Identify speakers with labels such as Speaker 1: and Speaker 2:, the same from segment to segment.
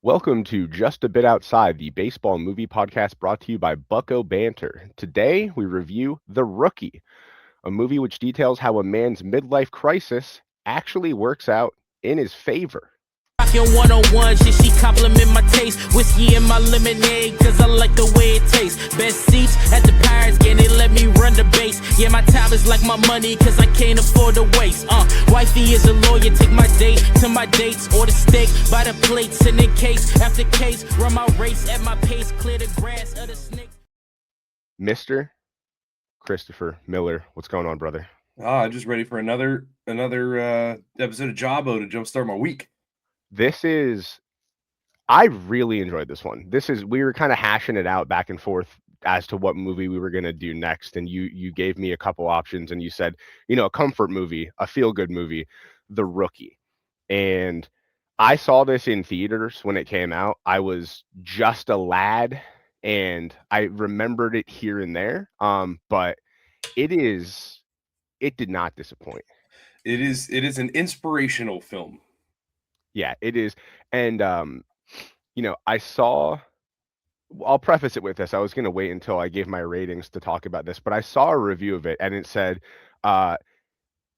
Speaker 1: Welcome to Just a Bit Outside, the baseball movie podcast brought to you by Bucko Banter. Today, we review The Rookie, a movie which details how a man's midlife crisis actually works out in his favor.
Speaker 2: Rockin' one-on-one, shit, she compliment my taste. Whiskey in my lemonade, cause I like the way it tastes. Best seats at the Pirates game, they let me run the base. Yeah, my time is like my money, cause I can't afford to waste. Wifey is a lawyer, take my date to my dates. Order steak by the plate, send in case after case. Run my race at my pace, clear the grass of the snakes.
Speaker 1: Mr. Christopher Miller, what's going on, brother?
Speaker 3: I'm just ready for another episode of Jabo to jumpstart my week.
Speaker 1: I really enjoyed this one. We were kind of hashing it out back and forth as to what movie we were going to do next. And you gave me a couple options and you said, a comfort movie, a feel good movie, The Rookie. And I saw this in theaters when it came out. I was just a lad and I remembered it here and there. But it did not disappoint.
Speaker 3: It is an inspirational film.
Speaker 1: Yeah, it is. And I'll preface it with this. I was going to wait until I gave my ratings to talk about this, but I saw a review of it and it said,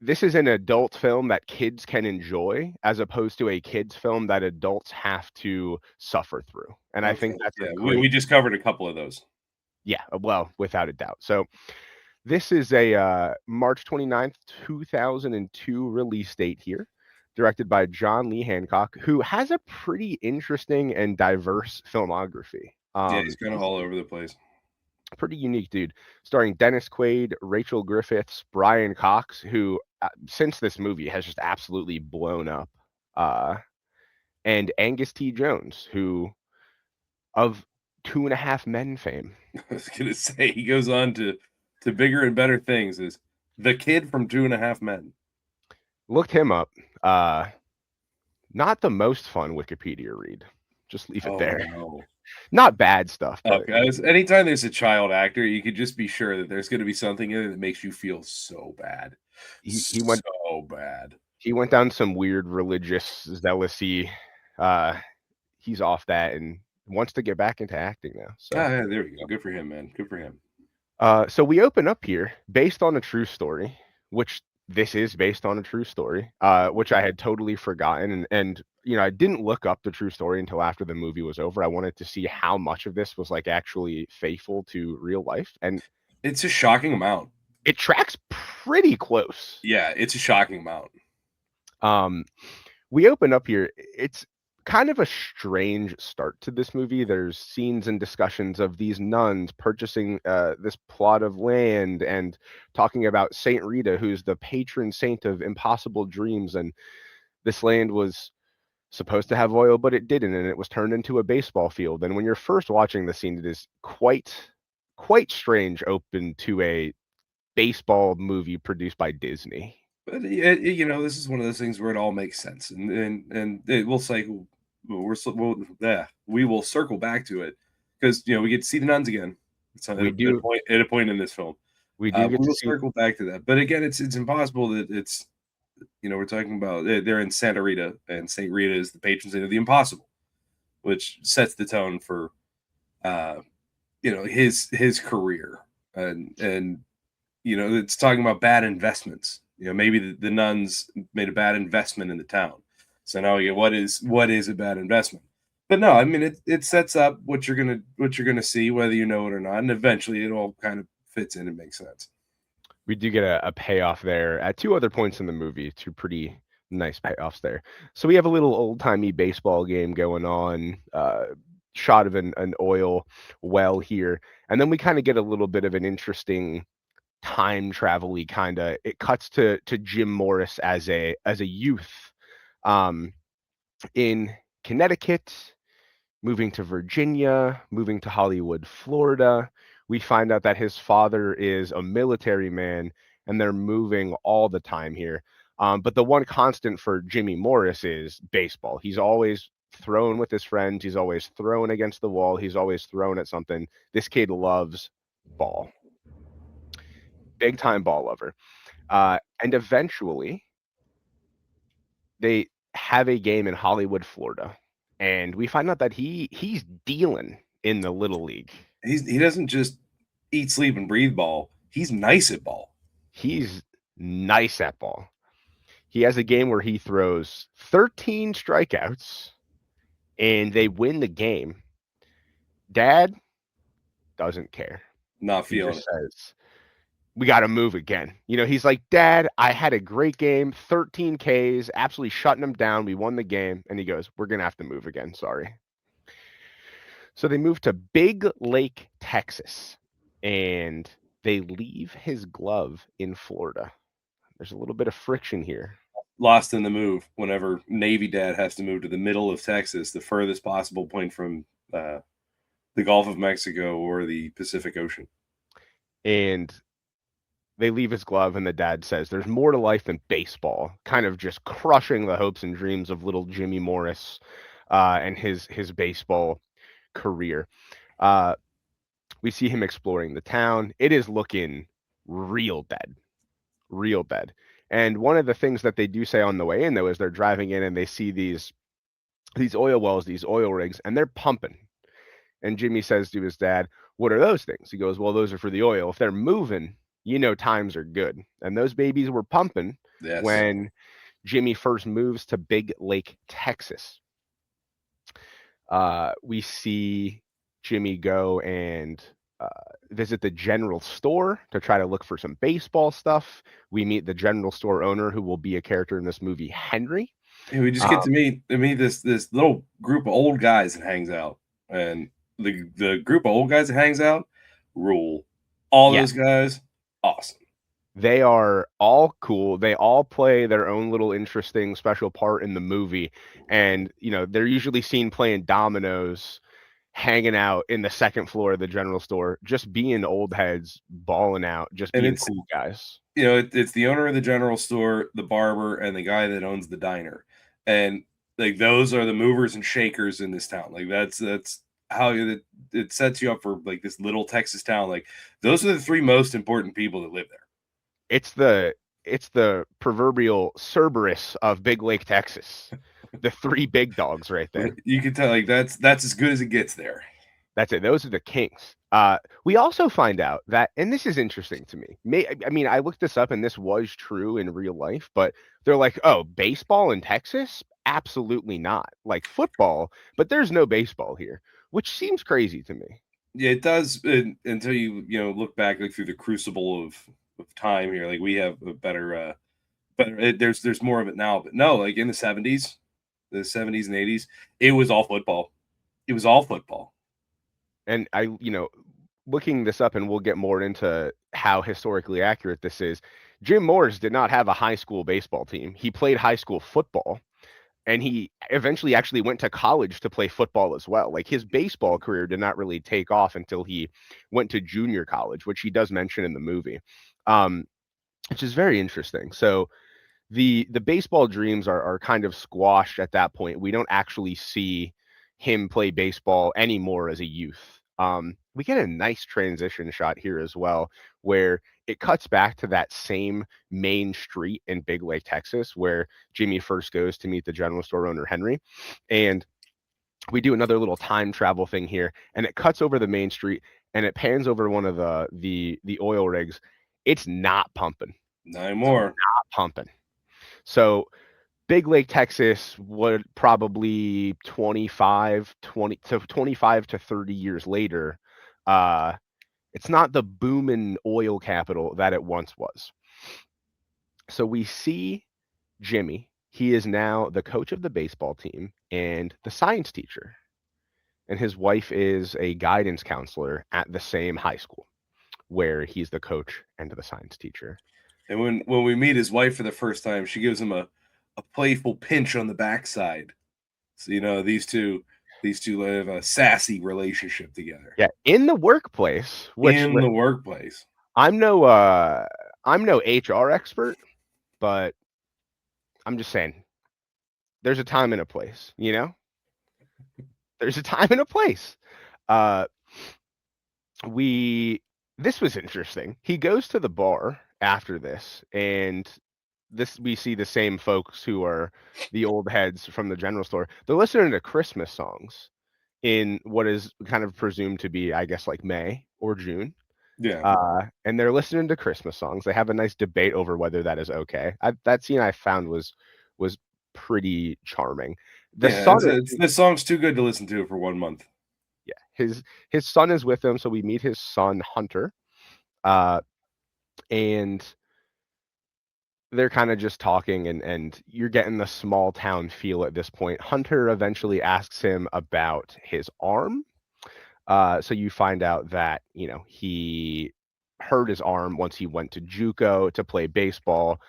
Speaker 1: this is an adult film that kids can enjoy as opposed to a kids film that adults have to suffer through. And I think that's
Speaker 3: we just covered a couple of those.
Speaker 1: Yeah, well, without a doubt. So this is a March 29th, 2002 release date here, directed by John Lee Hancock, who has a pretty interesting and diverse filmography.
Speaker 3: He's kind of all over the place.
Speaker 1: Pretty unique dude, starring Dennis Quaid, Rachel Griffiths, Brian Cox, who since this movie has just absolutely blown up, and Angus T. Jones, who of Two and a Half Men fame.
Speaker 3: I was gonna say he goes on to bigger and better things as the kid from Two and a Half Men.
Speaker 1: Looked him up. Not the most fun Wikipedia read. Just leave it there.
Speaker 3: No.
Speaker 1: Not bad stuff.
Speaker 3: But... anytime there's a child actor, you could just be sure that there's going to be something in it that makes you feel so bad. He went so bad.
Speaker 1: He went down some weird religious zealousy. He's off that and wants to get back into acting now. So
Speaker 3: yeah, there we go. Good for him, man. Good for him.
Speaker 1: So we open up here based on a true story, which this is based on a true story, which I had totally forgotten. And I didn't look up the true story until after the movie was over. I wanted to see how much of this was like actually faithful to real life. And
Speaker 3: it's a shocking amount.
Speaker 1: It tracks pretty close.
Speaker 3: Yeah, it's a shocking amount.
Speaker 1: We open up here. It's kind of a strange start to this movie. There's scenes and discussions of these nuns purchasing this plot of land and talking about Saint Rita, who's the patron saint of impossible dreams. And this land was supposed to have oil, but it didn't, and it was turned into a baseball field. And when you're first watching the scene, it is quite strange open to a baseball movie produced by Disney.
Speaker 3: But this is one of those things where it all makes sense, and it will say we will circle back to it because we get to see the nuns again. At a point in this film. We will circle back to that, but again, it's impossible that it's we're talking about they're in Santa Rita, and Saint Rita is the patron saint of the impossible, which sets the tone for his career, and it's talking about bad investments. Maybe the nuns made a bad investment in the town. So now we get what is a bad investment. But no, I mean it sets up what you're gonna see, whether you know it or not, and eventually it all kind of fits in and makes sense.
Speaker 1: We do get a payoff there at two other points in the movie, two pretty nice payoffs there. So we have a little old-timey baseball game going on, shot of an oil well here, and then we kind of get a little bit of an interesting time travel-y kind of. It cuts to Jim Morris as a youth in Connecticut, moving to Virginia, moving to Hollywood, Florida. We find out that his father is a military man and they're moving all the time here. But the one constant for Jimmy Morris is baseball. He's always throwing with his friends. He's always throwing against the wall. He's always throwing at something. This kid loves ball. Big time ball lover. And eventually they have a game in Hollywood, Florida. and we find out that he's dealing in the little league.
Speaker 3: He doesn't just eat, sleep, and breathe ball. He's nice at ball.
Speaker 1: He's nice at ball. He has a game where he throws 13 strikeouts and they win the game. Dad doesn't care.
Speaker 3: Not
Speaker 1: He
Speaker 3: feeling
Speaker 1: just
Speaker 3: it.
Speaker 1: says, we got to move again. He's like, Dad, I had a great game, 13 Ks, absolutely shutting them down. We won the game. And he goes, we're going to have to move again. Sorry. So they move to Big Lake, Texas, and they leave his glove in Florida. There's a little bit of friction here.
Speaker 3: Lost in the move whenever Navy Dad has to move to the middle of Texas, the furthest possible point from the Gulf of Mexico or the Pacific Ocean.
Speaker 1: And they leave his glove, and the dad says, there's more to life than baseball, kind of just crushing the hopes and dreams of little Jimmy Morris and his baseball career. We see him exploring the town. It is looking real dead. Real dead. And one of the things that they do say on the way in, though, is they're driving in and they see these oil wells, these oil rigs, and they're pumping. And Jimmy says to his dad, what are those things? He goes, well, those are for the oil. If they're moving, times are good. And those babies were pumping when Jimmy first moves to Big Lake, Texas. We see Jimmy go and visit the general store to try to look for some baseball stuff. We meet the general store owner, who will be a character in this movie, Henry.
Speaker 3: And we just get to meet this little group of old guys that hangs out, and the group of old guys that hangs out rule. All those guys, awesome.
Speaker 1: They are all cool. They all play their own little interesting special part in the movie, and they're usually seen playing dominoes, hanging out in the second floor of the general store, just being old heads, balling out, just being cool guys.
Speaker 3: It's the owner of the general store, the barber, and the guy that owns the diner, and like those are the movers and shakers in this town. Like that's how it sets you up for like this little Texas town. Like those are the three most important people that live there.
Speaker 1: It's the proverbial Cerberus of Big Lake, Texas. The three big dogs right there.
Speaker 3: You can tell, like that's as good as it gets there.
Speaker 1: That's it. Those are the kings. We also find out that, and this is interesting to me. I looked this up, and this was true in real life, but they're like, oh, baseball in Texas? Absolutely not. Like football, but there's no baseball here, which seems crazy to me.
Speaker 3: Yeah, it does until you look back like through the crucible of time here. Like we have a better there's more of it now, but no, like in the 70s and 80s, it was all football. It was all football.
Speaker 1: And looking this up, and we'll get more into how historically accurate this is, Jim Morris did not have a high school baseball team. He played high school football, and he eventually actually went to college to play football as well. Like his baseball career did not really take off until he went to junior college, which he does mention in the movie, which is very interesting. So the baseball dreams are kind of squashed at that point. We don't actually see him play baseball anymore as a youth. We get a nice transition shot here as well, where it cuts back to that same main street in Big Lake, Texas, where Jimmy first goes to meet the general store owner, Henry. And we do another little time travel thing here, and it cuts over the main street, and it pans over one of the oil rigs. It's not pumping.
Speaker 3: Not anymore.
Speaker 1: It's not pumping. So Big Lake, Texas would probably 25 to 30 years later. It's not the booming oil capital that it once was. So we see Jimmy. He is now the coach of the baseball team and the science teacher. And his wife is a guidance counselor at the same high school where he's the coach and the science teacher.
Speaker 3: And when we meet his wife for the first time, she gives him a playful pinch on the backside. So these two have a sassy relationship together.
Speaker 1: Yeah, in the workplace.
Speaker 3: The workplace.
Speaker 1: I'm no HR expert, but I'm just saying there's a time and a place, There's a time and a place. This was interesting. He goes to the bar after this, and this we see the same folks who are the old heads from the general store. They're listening to Christmas songs in what is kind of presumed to be, I guess, like May or June.
Speaker 3: Yeah.
Speaker 1: And they're listening to Christmas songs. They have a nice debate over whether that is okay. That scene I found was pretty charming. The
Speaker 3: Yeah.
Speaker 1: son
Speaker 3: This song's too good to listen to for 1 month.
Speaker 1: yeah, his son is with him, so we meet his son Hunter, uh, and they're kind of just talking, and you're getting the small town feel at this point. Hunter eventually asks him about his arm. So you find out that he hurt his arm once he went to JUCO to play baseball,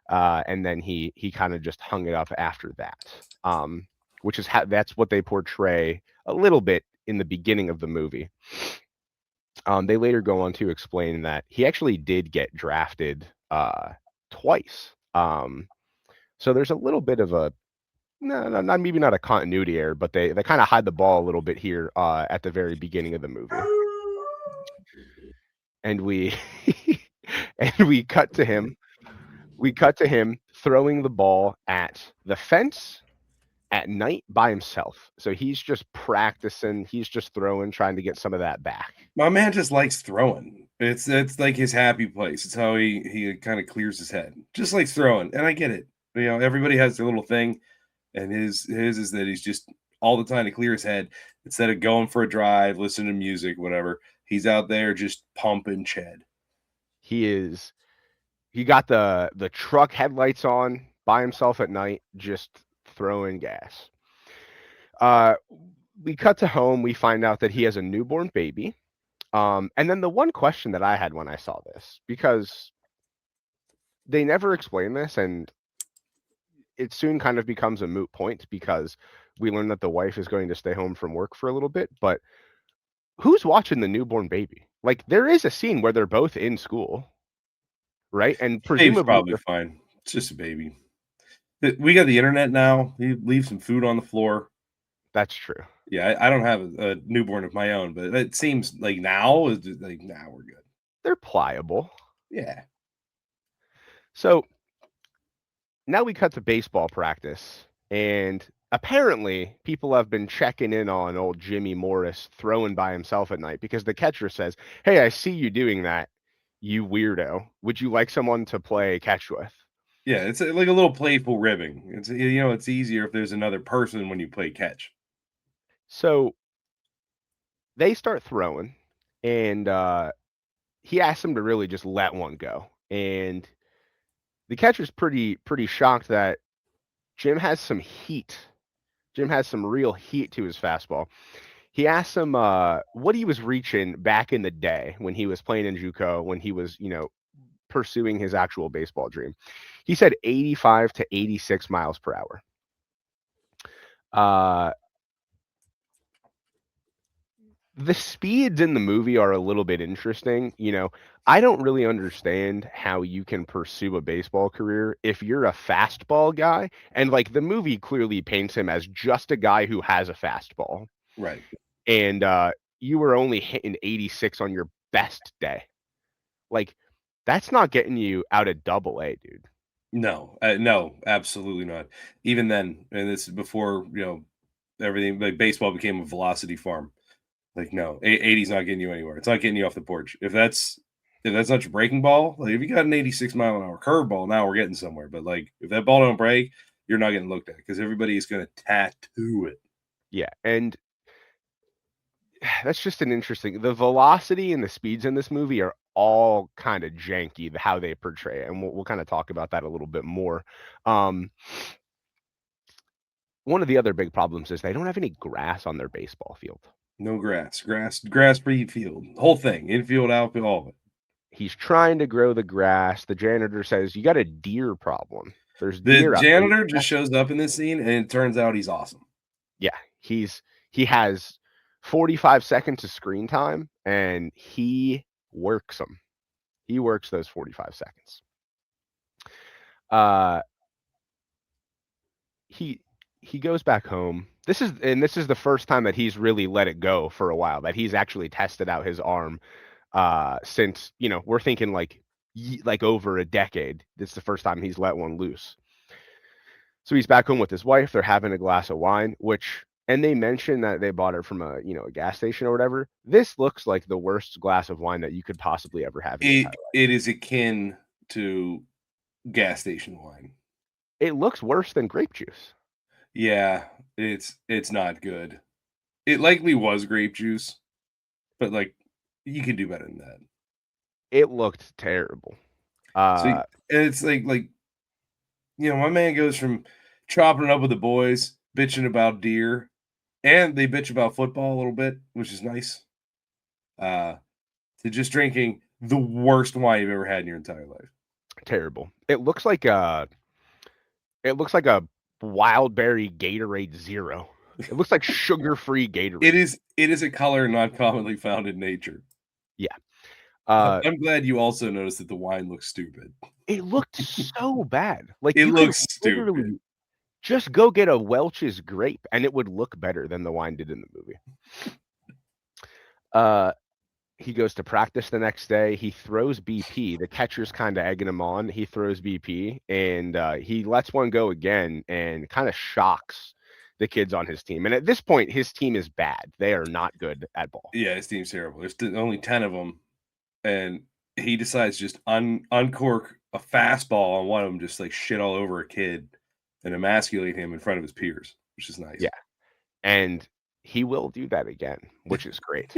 Speaker 1: and then he kind of just hung it up after that. Which is that's what they portray a little bit in the beginning of the movie. They later go on to explain that he actually did get drafted twice. So there's a little bit of a no, not maybe not a continuity error, but they kind of hide the ball a little bit here at the very beginning of the movie, and we and we cut to him. We cut to him throwing the ball at the fence at night by himself. So he's just practicing. He's just throwing, trying to get some of that back.
Speaker 3: My man just likes throwing. It's like his happy place. It's how he kind of clears his head. Just likes throwing, and I get it. Everybody has their little thing, and his is that he's just all the time to clear his head instead of going for a drive, listening to music, whatever. He's out there just pumping Ched.
Speaker 1: He got the truck headlights on by himself at night, just throwing gas. We cut to home. We find out that he has a newborn baby. And then the one question that I had when I saw this, because they never explain this, and it soon kind of becomes a moot point because we learn that the wife is going to stay home from work for a little bit, but who's watching the newborn baby? Like, there is a scene where they're both in school, right? And
Speaker 3: Baby's
Speaker 1: presumably
Speaker 3: probably fine. It's just a baby. We got the internet now. You leave some food on the floor.
Speaker 1: That's true.
Speaker 3: Yeah, I don't have a newborn of my own, but it seems like now is just like now we're good.
Speaker 1: They're pliable.
Speaker 3: Yeah.
Speaker 1: So now we cut to baseball practice, and apparently people have been checking in on old Jimmy Morris throwing by himself at night because the catcher says, "Hey, I see you doing that, you weirdo. Would you like someone to play catch with?"
Speaker 3: Yeah, it's like a little playful ribbing. It's easier if there's another person when you play catch.
Speaker 1: So they start throwing, and he asks him to really just let one go. And the catcher's pretty shocked that Jim has some heat. Jim has some real heat to his fastball. He asks him what he was reaching back in the day when he was playing in JUCO, when he was, pursuing his actual baseball dream. He said 85 to 86 miles per hour. The speeds in the movie are a little bit interesting. I don't really understand how you can pursue a baseball career if you're a fastball guy. And like the movie clearly paints him as just a guy who has a fastball.
Speaker 3: Right.
Speaker 1: And you were only hitting 86 on your best day. Like, that's not getting you out of Double-A, dude.
Speaker 3: No, no, absolutely not. Even then, and this is before everything like baseball became a velocity farm. Like no, 80's not getting you anywhere. It's not getting you off the porch. If that's not your breaking ball, like if you got an 86-mile-an-hour curveball, now we're getting somewhere. But like if that ball don't break, you're not getting looked at because everybody is going to tattoo it.
Speaker 1: Yeah, and that's just an interesting. The velocity and the speeds in this movie are all kind of janky. How they portray it, and we'll kind of talk about that a little bit more. One of the other big problems is they don't have any grass on their baseball field.
Speaker 3: No grass-free field. Whole thing, infield, outfield, all of it.
Speaker 1: He's trying to grow the grass. The janitor says, "You got a deer problem." There's
Speaker 3: The
Speaker 1: deer out
Speaker 3: janitor
Speaker 1: there.
Speaker 3: just shows up in this scene, and it turns out he's awesome.
Speaker 1: Yeah, he has 45 seconds of screen time, and he works them. He works those 45 seconds. He goes back home. This is the first time that he's really let it go for a while, that he's actually tested out his arm since, we're thinking like like over a decade. It's the first time he's let one loose. So he's back home with his wife. They're having a glass of wine, and they mention that they bought it from a gas station or whatever. This looks like the worst glass of wine that you could possibly ever have in your entire life.
Speaker 3: It is akin to gas station wine.
Speaker 1: It looks worse than grape juice.
Speaker 3: Yeah, it's not good. It likely was grape juice, but like you could do better than that.
Speaker 1: It looked terrible.
Speaker 3: So it's like my man goes from chopping it up with the boys, bitching about deer, and they bitch about football a little bit, which is nice. To just drinking the worst wine you've ever had in your entire life.
Speaker 1: Terrible. It looks like a wild berry Gatorade Zero. It looks like sugar-free Gatorade.
Speaker 3: It is a color not commonly found in nature.
Speaker 1: Yeah.
Speaker 3: I'm glad you also noticed that the wine looks stupid.
Speaker 1: It looked so bad. Like,
Speaker 3: It
Speaker 1: you
Speaker 3: looks
Speaker 1: could literally
Speaker 3: stupid.
Speaker 1: just go get a Welch's grape, and it would look better than the wine did in the movie. He goes to practice the next day. He throws BP. The catcher's kind of egging him on. He throws BP, and he lets one go again and kind of shocks the kids on his team. And at this point, his team is bad. They are not good at ball.
Speaker 3: Yeah, his team's terrible. There's only 10 of them, and he decides just uncork a fastball on one of them, just like shit all over a kid and emasculate him in front of his peers, which is nice.
Speaker 1: Yeah. And he will do that again, which is great.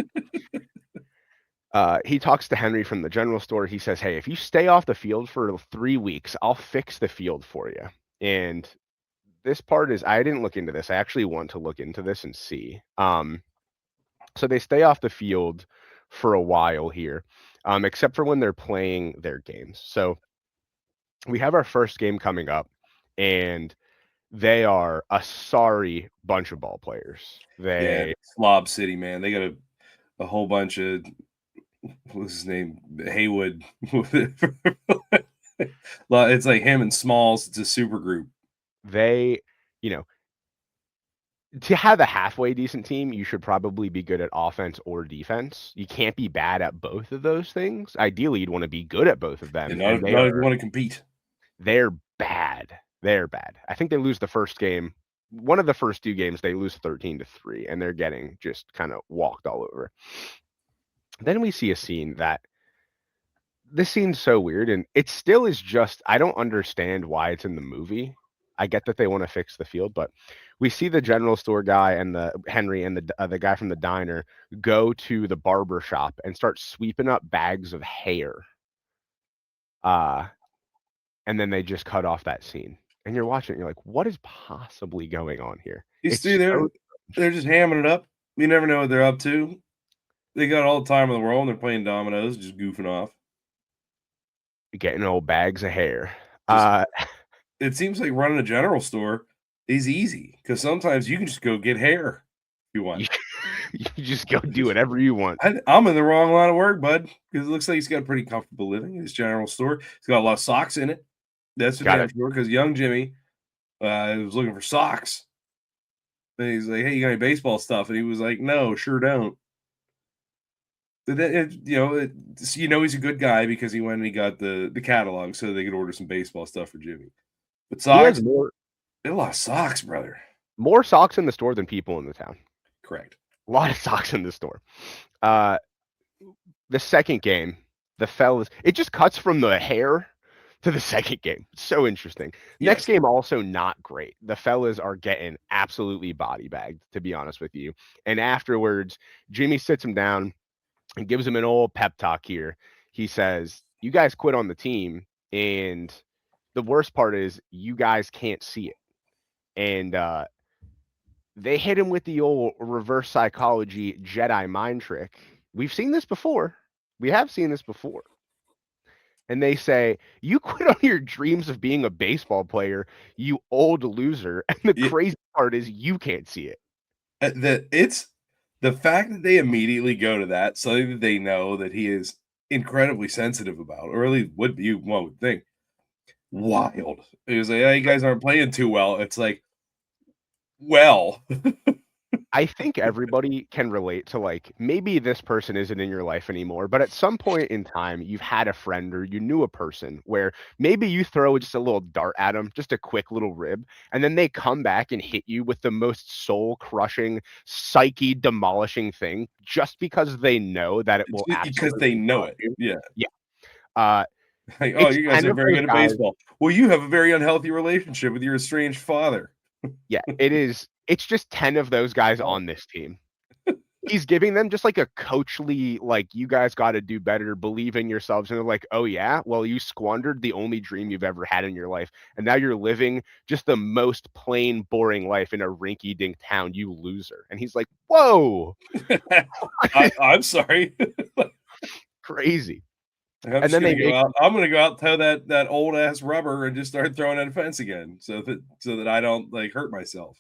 Speaker 1: He talks to Henry from the general store. He says, hey, if you stay off the field for 3 weeks, I'll fix the field for you. And this part is, I didn't look into this. I actually want to look into this and see. So they stay off the field for a while here, except for when they're playing their games. So we have our first game coming up, and they are a sorry bunch of ball players.
Speaker 3: Slob City, man. They got a whole bunch of, what's his name? Haywood. It's like him and Smalls. It's a super group.
Speaker 1: They, to have a halfway decent team, you should probably be good at offense or defense. You can't be bad at both of those things. Ideally, you'd want to be good at both of them.
Speaker 3: Not if you want to compete.
Speaker 1: They're bad. They're bad. I think they lose the first game. One of the first 2 games, they lose 13-3, and they're getting just kind of walked all over. Then we see a scene that this scene's so weird, and it still is just, I don't understand why it's in the movie. I get that they want to fix the field, but we see the general store guy and the Henry and the guy from the diner go to the barber shop and start sweeping up bags of hair. And then they just cut off that scene. And you're watching it, you're like, what is possibly going on here?
Speaker 3: They're just hamming it up. You never know what they're up to. They got all the time in the world, and they're playing dominoes, just goofing off.
Speaker 1: Getting old bags of hair.
Speaker 3: It seems like running a general store is easy, because sometimes you can just go get hair if you want.
Speaker 1: You just go do whatever you want.
Speaker 3: I'm in the wrong line of work, bud, because it looks like he's got a pretty comfortable living in his general store. He's got a lot of socks in it. That's for damn sure, because young Jimmy was looking for socks. And he's like, hey, you got any baseball stuff? And he was like, no, sure don't. He's a good guy because he went and he got the catalog so they could order some baseball stuff for Jimmy. But socks, a lot of socks, brother.
Speaker 1: More socks in the store than people in the town.
Speaker 3: Correct.
Speaker 1: A lot of socks in the store. The second game, the fellas, it just cuts from the hair to the second game. So interesting. Yes. Next game, also not great. The fellas are getting absolutely body bagged, to be honest with you. And afterwards, Jimmy sits him down and gives him an old pep talk here. He says, you guys quit on the team, and the worst part is you guys can't see it. And they hit him with the old reverse psychology Jedi mind trick. We've seen this before. We have seen this before. And they say, you quit on your dreams of being a baseball player, you old loser. And the crazy part is you can't see it.
Speaker 3: It's the fact that they immediately go to that, something that they know that he is incredibly sensitive about, or at least one would think. Wild. It was like, oh, you guys aren't playing too well. It's like, well,
Speaker 1: I think everybody can relate to, like, maybe this person isn't in your life anymore, but at some point in time, you've had a friend or you knew a person where maybe you throw just a little dart at them, just a quick little rib, and then they come back and hit you with the most soul-crushing, psyche-demolishing thing just because they know that it will
Speaker 3: Because they
Speaker 1: absolutely
Speaker 3: know
Speaker 1: crush
Speaker 3: it.
Speaker 1: you.
Speaker 3: Yeah.
Speaker 1: Yeah. Uh,
Speaker 3: Like, oh,
Speaker 1: it's
Speaker 3: you guys
Speaker 1: 10
Speaker 3: are
Speaker 1: of
Speaker 3: very
Speaker 1: those
Speaker 3: good at
Speaker 1: guys.
Speaker 3: baseball. Well, you have a very unhealthy relationship with your estranged father.
Speaker 1: Yeah, it's just 10 of those guys
Speaker 3: Oh.
Speaker 1: on this team. He's giving them just like a coachly, like, "You guys gotta do better, believe in yourselves," and they're like, "Oh, yeah? Well, you squandered the only dream you've ever had in your life, and now you're living just the most plain, boring life in a rinky-dink town, you loser." And he's like, "Whoa,
Speaker 3: I'm sorry.
Speaker 1: crazy."
Speaker 3: I'm
Speaker 1: And
Speaker 3: just
Speaker 1: then
Speaker 3: gonna
Speaker 1: they
Speaker 3: go
Speaker 1: make
Speaker 3: out. I'm gonna go out, throw that old ass rubber, and just start throwing at a fence again, so that I don't like hurt myself.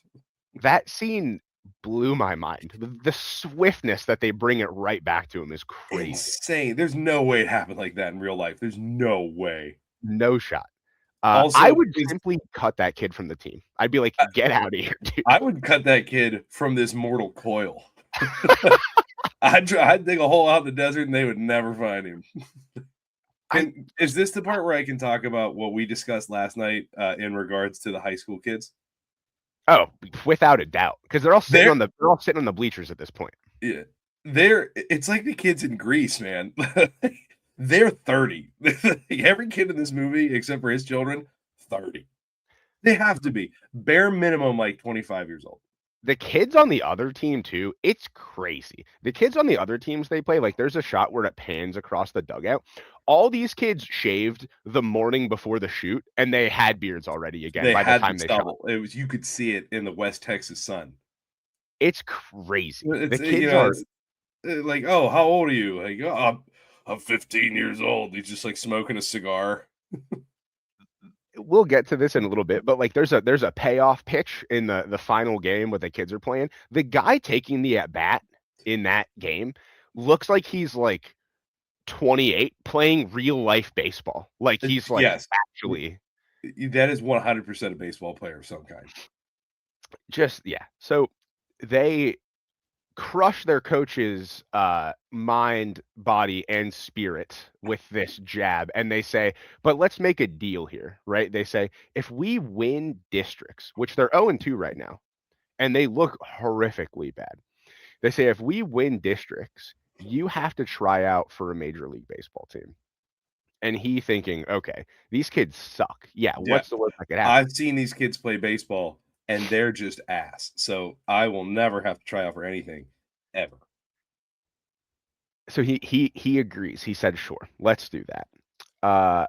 Speaker 1: that scene blew my mind. The swiftness that they bring it right back to him is crazy.
Speaker 3: Insane. There's no way it happened like that in real life. There's no way.
Speaker 1: No shot. I
Speaker 3: Also,
Speaker 1: would
Speaker 3: is
Speaker 1: simply cut that kid from the team. I'd be like, "Get out of here, dude."
Speaker 3: I would cut that kid from this mortal coil. I'd dig a hole out in the desert and they would never find him.
Speaker 1: I
Speaker 3: Is this the part where I can talk about what we discussed last night in regards to the high school kids?
Speaker 1: Oh, without a doubt, because
Speaker 3: They're
Speaker 1: they're all sitting on the bleachers at this point.
Speaker 3: yeah, it's like the kids in Greece, man. They're 30. Every kid in this movie, except for his children, 30. They have to be bare minimum like 25 years old.
Speaker 1: The kids on the other team too, it's crazy. The kids on the other teams they play, like, there's a shot where it pans across the dugout. All these kids shaved the morning before the shoot, and they had beards already again
Speaker 3: They
Speaker 1: by the
Speaker 3: had the
Speaker 1: time they shot.
Speaker 3: stubble. It was you could see it in the West Texas sun.
Speaker 1: It's crazy. The
Speaker 3: It's
Speaker 1: kids are
Speaker 3: it's like, oh, how old are you? Like, oh, I'm 15 years old. He's just like smoking a cigar.
Speaker 1: we'll get to this in a little bit, but, like, there's a payoff pitch in the final game where the kids are playing. The guy taking the at bat in that game looks like he's, like, 28 playing real life baseball. Like, he's, like,
Speaker 3: Yes,
Speaker 1: actually
Speaker 3: that is 100% a baseball player of some kind.
Speaker 1: just yeah. So, they crush their coach's, mind, body, and spirit with this jab, and they say, "But let's make a deal here," right? They say, "If we win districts," which they're 0-2 right now, and they look horrifically bad. They say, "If we win districts, you have to try out for a Major League Baseball team." And he thinking, "Okay, these kids suck. Yeah,
Speaker 3: Yeah,
Speaker 1: what's the worst that could happen?"
Speaker 3: I've seen these kids play baseball and they're just ass. So I will never have to try out for anything ever.
Speaker 1: So he agrees. He said, "Sure, let's do that." Uh,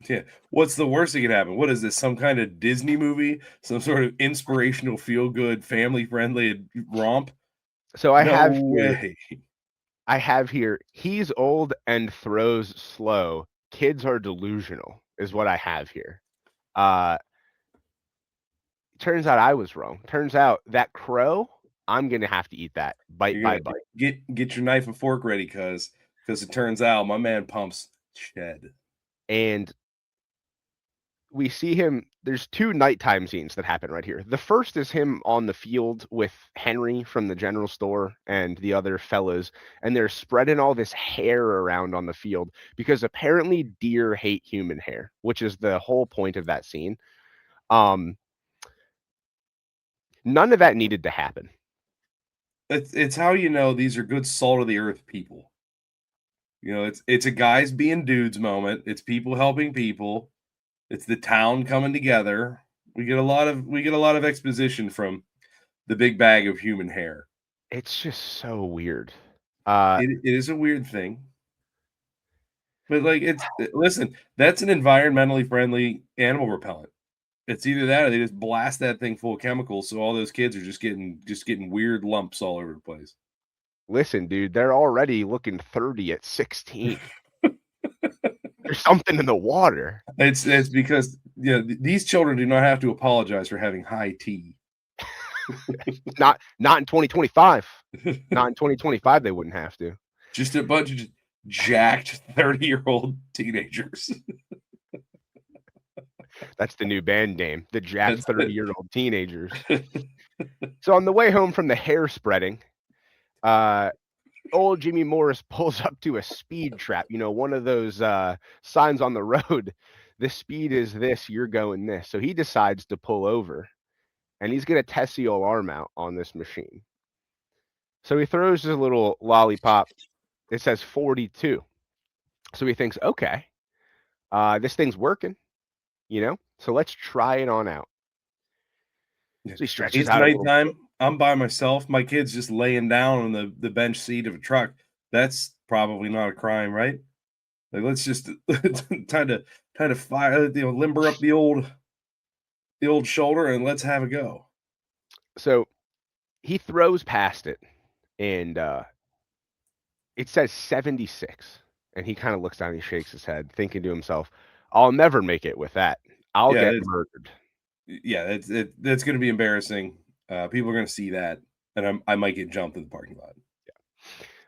Speaker 3: Yeah. What's the worst that could happen? What is this? Some kind of Disney movie? Some sort of inspirational, feel good, family friendly romp?
Speaker 1: so
Speaker 3: No way.
Speaker 1: I have here, "He's old and throws slow. Kids are delusional," is what I have here. Uh, turns out I was wrong. Turns out that crow, I'm gonna have to eat that bite
Speaker 3: You're
Speaker 1: by
Speaker 3: gonna
Speaker 1: bite.
Speaker 3: get your knife and fork ready, cause it turns out my man pumps shed.
Speaker 1: And we see him there's 2 nighttime scenes that happen right here. The first is him on the field with Henry from the general store and the other fellas, and they're spreading all this hair around on the field because apparently deer hate human hair, which is the whole point of that scene. Um, none of that needed to happen.
Speaker 3: It's how you know these are good salt of the earth people. It's a guys being dudes moment. It's people helping people. It's the town coming together. We get a lot of exposition from the big bag of human hair.
Speaker 1: It's just so weird. Uh,
Speaker 3: It is a weird thing, but like listen, that's an environmentally friendly animal repellent. It's either that or they just blast that thing full of chemicals, so all those kids are just getting weird lumps all over the place.
Speaker 1: listen, dude, they're already looking 30 at 16. There's something in the water.
Speaker 3: It's because these children do not have to apologize for having high tea.
Speaker 1: Not in 2025. Not in 2025, they wouldn't have to.
Speaker 3: Just a bunch of just jacked 30-year-old teenagers.
Speaker 1: That's the new band name, the jacked
Speaker 3: That's
Speaker 1: 30-year-old teenagers. So on the way home from the hair spreading, uh, old Jimmy Morris pulls up to a speed trap, one of those signs on the road. The speed is this, you're going this. So he decides to pull over and he's going to test the alarm out on this machine. So he throws his little lollipop. It says 42. So he thinks, okay, this thing's working, so let's try it on out. So he stretches
Speaker 3: It's
Speaker 1: out a little.
Speaker 3: nighttime. I'm by myself. My kid's just laying down on the bench seat of a truck. That's probably not a crime, right? Like, let's just kind of fire, limber up the old shoulder and let's have a go.
Speaker 1: So he throws past it, and it says 76. And he kind of looks down, he shakes his head, thinking to himself, I'll never make it with that. I'll
Speaker 3: Yeah,
Speaker 1: get murdered.
Speaker 3: Yeah, that's going to be embarrassing. People are going to see that, and I might get jumped in the parking lot.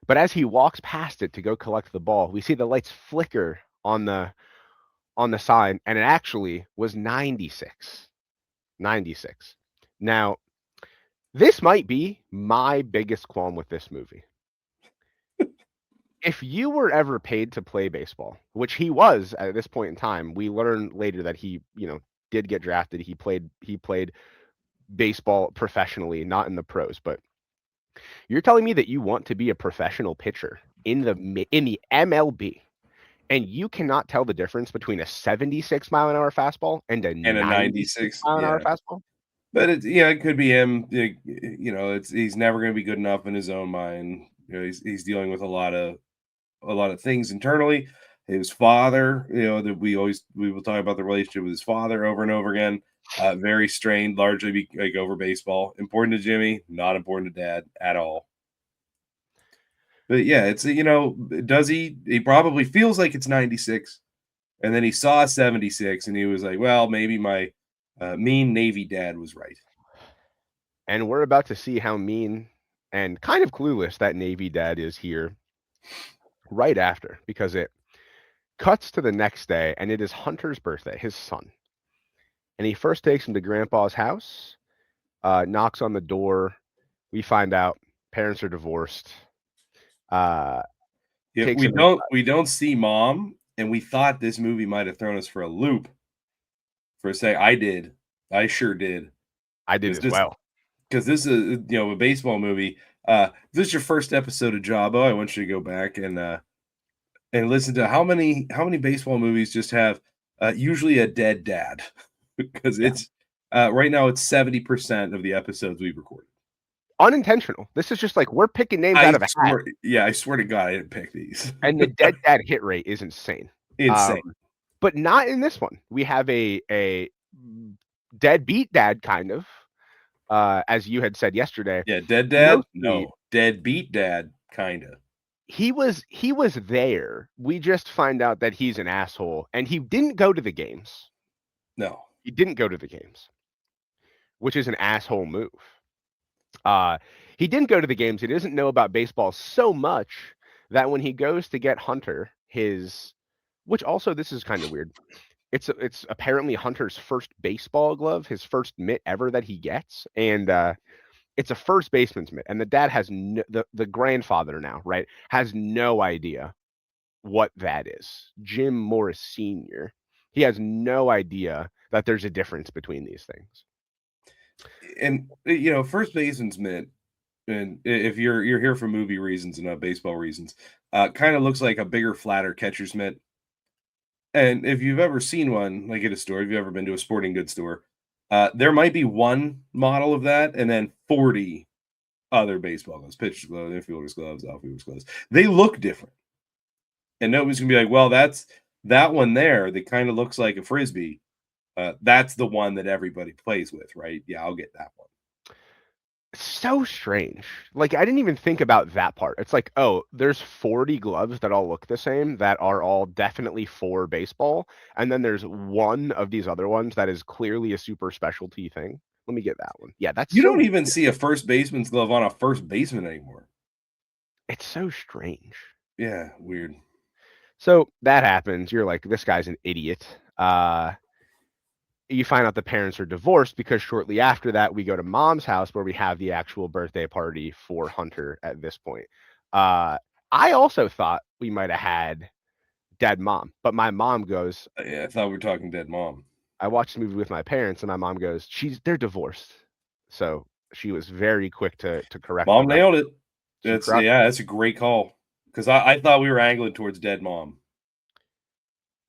Speaker 1: But as he walks past it to go collect the ball, we see the lights flicker on the sign, and it actually was 96. 96. Now, this might be my biggest qualm with this movie. If you were ever paid to play baseball, which he was at this point in time, we learn later that he, did get drafted. He played baseball professionally, not in the pros, but you're telling me that you want to be a professional pitcher in the MLB, and you cannot tell the difference between a 76 mile an hour fastball and a
Speaker 3: And a
Speaker 1: 96
Speaker 3: 96,
Speaker 1: mile an hour
Speaker 3: yeah.
Speaker 1: fastball?
Speaker 3: But it could be him. He's never going to be good enough in his own mind. He's dealing with a lot of things internally. His father, that we will talk about the relationship with his father over and over again. Very strained, largely over baseball. Important to Jimmy, not important to Dad at all. But yeah, it's does he probably feels like it's 96, and then he saw 76, and he was like, well, maybe my mean Navy dad was right.
Speaker 1: And we're about to see how mean and kind of clueless that Navy dad is here right after, because it cuts to the next day, and it is Hunter's birthday, his son. And he first takes him to Grandpa's house, knocks on the door. We find out parents are divorced. Takes him
Speaker 3: We don't see Mom, and we thought this movie might have thrown us for a loop. For a second, I sure did.
Speaker 1: I did as well.
Speaker 3: Because this is a baseball movie. If this is your first episode of Jabba, I want you to go back and listen to how many baseball movies just have usually a dead dad. Because it's right now it's 70% of the episodes we've recorded.
Speaker 1: Unintentional. This is just like we're picking names out of a hat.
Speaker 3: Yeah, I swear to God, I didn't pick these.
Speaker 1: And the dead dad hit rate is insane.
Speaker 3: Insane.
Speaker 1: But not in this one. We have a deadbeat dad, kind of, as you had said yesterday.
Speaker 3: Yeah, dead dad? No. Deadbeat dad, kind of.
Speaker 1: He was there. We just find out that he's an asshole, and he didn't go to the games.
Speaker 3: No.
Speaker 1: He didn't go to the games, which is an asshole move. He didn't go to the games. He doesn't know about baseball so much that when he goes to get Hunter which also, this is kind of weird. It's apparently Hunter's first baseball glove, his first mitt ever that he gets, and it's a first baseman's mitt. And the dad has the grandfather now, right, has no idea what that is. Jim Morris Sr. He has no idea that there's a difference between these things.
Speaker 3: And first baseman's mitt, and if you're here for movie reasons and not baseball reasons, kind of looks like a bigger, flatter catcher's mitt. And if you've ever seen one, like at a store, if you've ever been to a sporting goods store, there might be one model of that, and then 40 other baseball gloves, pitcher's gloves, infielders gloves, outfielders gloves. They look different, and nobody's gonna be like, "Well, that's that one there that kind of looks like a frisbee. That's the one that everybody plays with, right? Yeah, I'll get that one."
Speaker 1: So strange. Like, I didn't even think about that part. It's like, oh, there's 40 gloves that all look the same that are all definitely for baseball, and then there's one of these other ones that is clearly a super specialty thing. Let me get that one. Yeah, that's
Speaker 3: you don't even see a first baseman's glove on a first baseman anymore.
Speaker 1: It's so strange.
Speaker 3: Yeah, weird.
Speaker 1: So that happens. You're like, this guy's an idiot. you find out the parents are divorced because shortly after that, we go to mom's house where we have the actual birthday party for Hunter at this point. I also thought we might have had dead mom, but my mom goes,
Speaker 3: Yeah, I thought we were talking dead mom.
Speaker 1: I watched the movie with my parents, and my mom goes, they're divorced. So she was very quick to correct the
Speaker 3: Mom
Speaker 1: record.
Speaker 3: nailed it.
Speaker 1: She correct.
Speaker 3: That's a great call. Because I thought we were angling towards dead mom.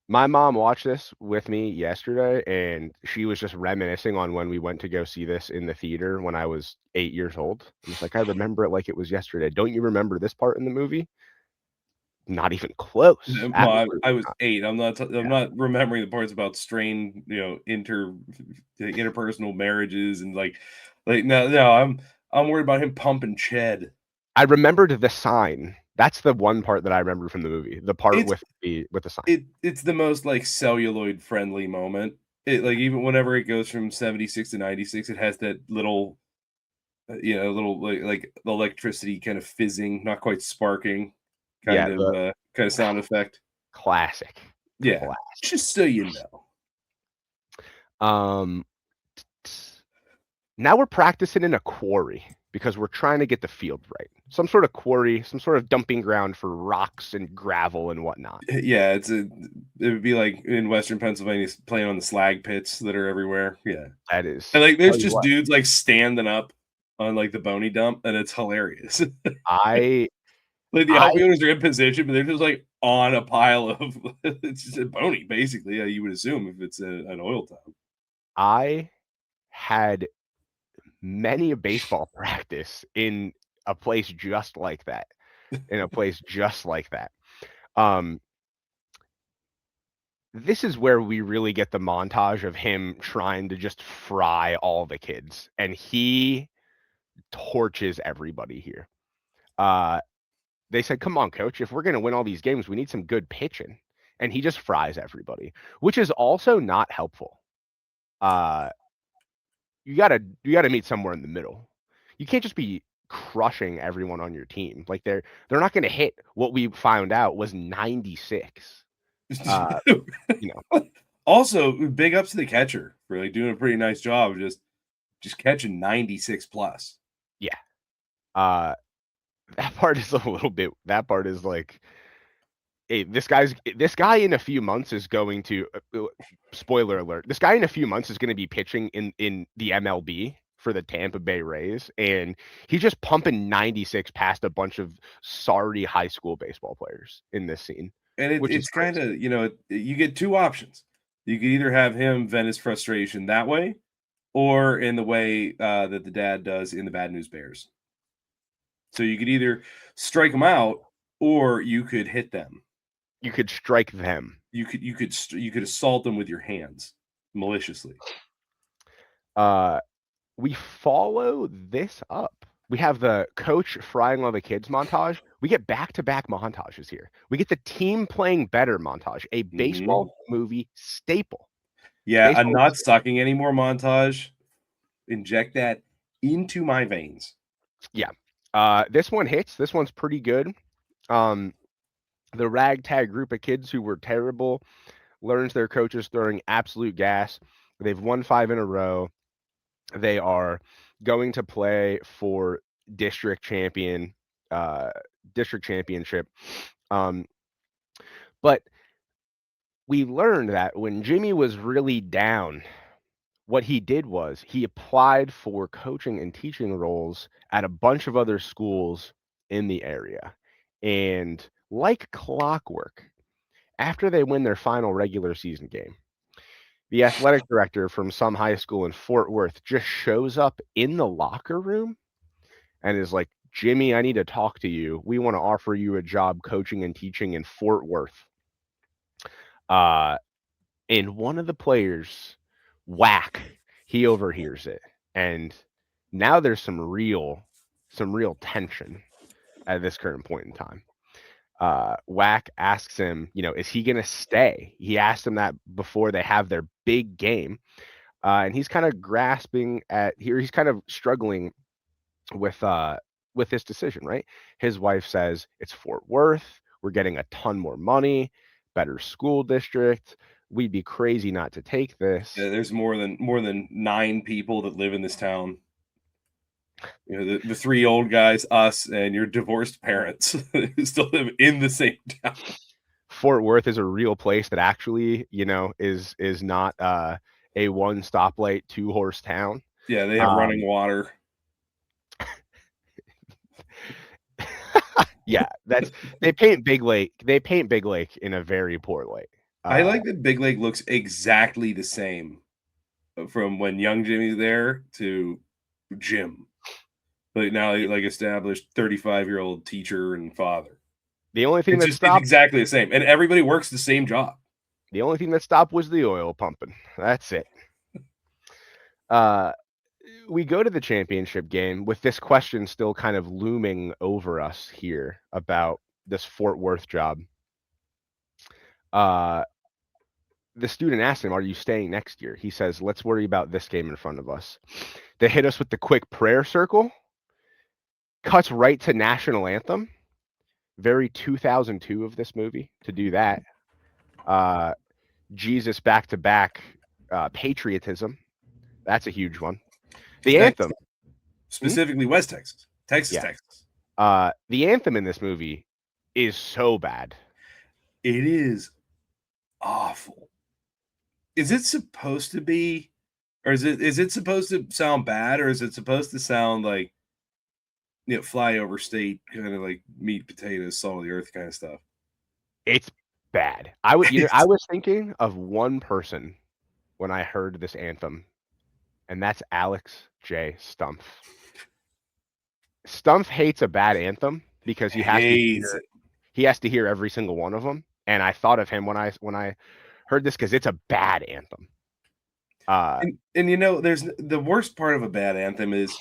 Speaker 1: My mom watched this with me yesterday, and she was just reminiscing on when we went to go see this in the theater when I was 8 years old. And it's like, I remember it like it was yesterday. Don't you remember this part in the movie? Not even close. Absolutely
Speaker 3: I was
Speaker 1: not.
Speaker 3: 8. I'm not remembering the parts about strained, interpersonal marriages and no. I'm worried about him pumping Ched.
Speaker 1: I remembered the sign. That's the one part that I remember from the movie. The part
Speaker 3: It's
Speaker 1: with the sign.
Speaker 3: it's the most like celluloid friendly moment. It like even whenever it goes from 76 to 96, it has that little little like the electricity kind of fizzing, not quite sparking
Speaker 1: Yeah, the
Speaker 3: kind of sound effect.
Speaker 1: classic.
Speaker 3: Yeah,
Speaker 1: Classic.
Speaker 3: just so you know.
Speaker 1: Um, now we're practicing in a quarry because we're trying to get the field right. Some sort of quarry, some sort of dumping ground for rocks and gravel and whatnot.
Speaker 3: Yeah, it would be like in Western Pennsylvania playing on the slag pits that are everywhere. Yeah.
Speaker 1: That is,
Speaker 3: And like there's
Speaker 1: tell you
Speaker 3: just
Speaker 1: what,
Speaker 3: dudes like standing up on like the bony dump and it's hilarious.
Speaker 1: I
Speaker 3: Like the
Speaker 1: I
Speaker 3: outfielders are in position, but they're just like on a pile of it's just a bony, basically. You would assume if it's an oil town.
Speaker 1: I had many a baseball practice in a place just like that. In a place just like that. Um, this is where we really get the montage of him trying to just fry all the kids, and he torches everybody here. They said, "Come on, coach, if we're gonna win all these games, we need some good pitching." And he just fries everybody, which is also not helpful. Uh, you gotta meet somewhere in the middle. You can't just be crushing everyone on your team. Like they're not gonna hit what we found out was 96. Uh, you know,
Speaker 3: Also, big ups to the catcher for like doing a pretty nice job of just catching 96 plus.
Speaker 1: yeah. Uh, that part is that part is like, hey, this guy in a few months is going to spoiler alert, this guy in a few months is going to be pitching in the MLB for the Tampa Bay Rays, and he's just pumping 96 past a bunch of sorry high school baseball players in this scene,
Speaker 3: And
Speaker 1: which is
Speaker 3: it's kind
Speaker 1: crazy.
Speaker 3: of, you get two options. You could either have him vent his frustration that way or in the way that the dad does in the Bad News Bears. So you could either strike them out or you could hit them.
Speaker 1: You could strike them.
Speaker 3: You could assault them with your hands maliciously.
Speaker 1: We follow this up. We have the coach frying all the kids montage. We get back-to-back montages here. We get the team playing better montage, a baseball movie staple.
Speaker 3: Yeah, I'm
Speaker 1: Baseball
Speaker 3: not sucking anymore montage. Inject that into my veins.
Speaker 1: Yeah. This one hits. This one's pretty good. The ragtag group of kids who were terrible learns their coaches throwing absolute gas. They've won 5 in a row. They are going to play for district championship. But we learned that when Jimmy was really down, what he did was he applied for coaching and teaching roles at a bunch of other schools in the area. And like clockwork, after they win their final regular season game, the athletic director from some high school in Fort Worth just shows up in the locker room and is like, Jimmy, I need to talk to you. We want to offer you a job coaching and teaching in Fort Worth. And one of the players, whack, he overhears it. And now there's some real tension at this current point in time. Whack asks him, is he going to stay? He asked him that before they have their big game. And he's kind of grasping at here. He's kind of struggling with this decision, right? His wife says it's Fort Worth. We're getting a ton more money, better school district. we'd be crazy not to take this.
Speaker 3: Yeah, there's more than 9 people that live in this town. You know, the 3 old guys, us, and your divorced parents who still live in the same town.
Speaker 1: Fort Worth is a real place that actually, is not a one stoplight, 2-horse town.
Speaker 3: Yeah, they have running water.
Speaker 1: Yeah, they paint Big Lake. They paint Big Lake in a very poor light.
Speaker 3: I like that Big Lake looks exactly the same from when young Jimmy's there to Jim. But now, like, established 35-year-old teacher and father.
Speaker 1: The only thing
Speaker 3: It's exactly the same, and everybody works the same job.
Speaker 1: The only thing that stopped was the oil pumping. That's it. We go to the championship game with this question still kind of looming over us here about this Fort Worth job. The student asks him, "Are you staying next year?" He says, "Let's worry about this game in front of us." They hit us with the quick prayer circle. Cuts right to national anthem. Very 2002 of this movie to do that. Jesus back to back patriotism. That's a huge one. The anthem.
Speaker 3: Specifically West Texas. Texas.
Speaker 1: The anthem in this movie is so bad.
Speaker 3: It is awful. Is it supposed to be, or is it supposed to sound bad, or is it supposed to sound like, flyover state, kind of like meat, potatoes, salt of the earth kind of stuff?
Speaker 1: It's bad. I was thinking of one person when I heard this anthem, and that's Alex J. Stumpf. Stumpf hates a bad anthem because he has to hear every single one of them. And I thought of him when I heard this because it's a bad anthem.
Speaker 3: And there's the worst part of a bad anthem is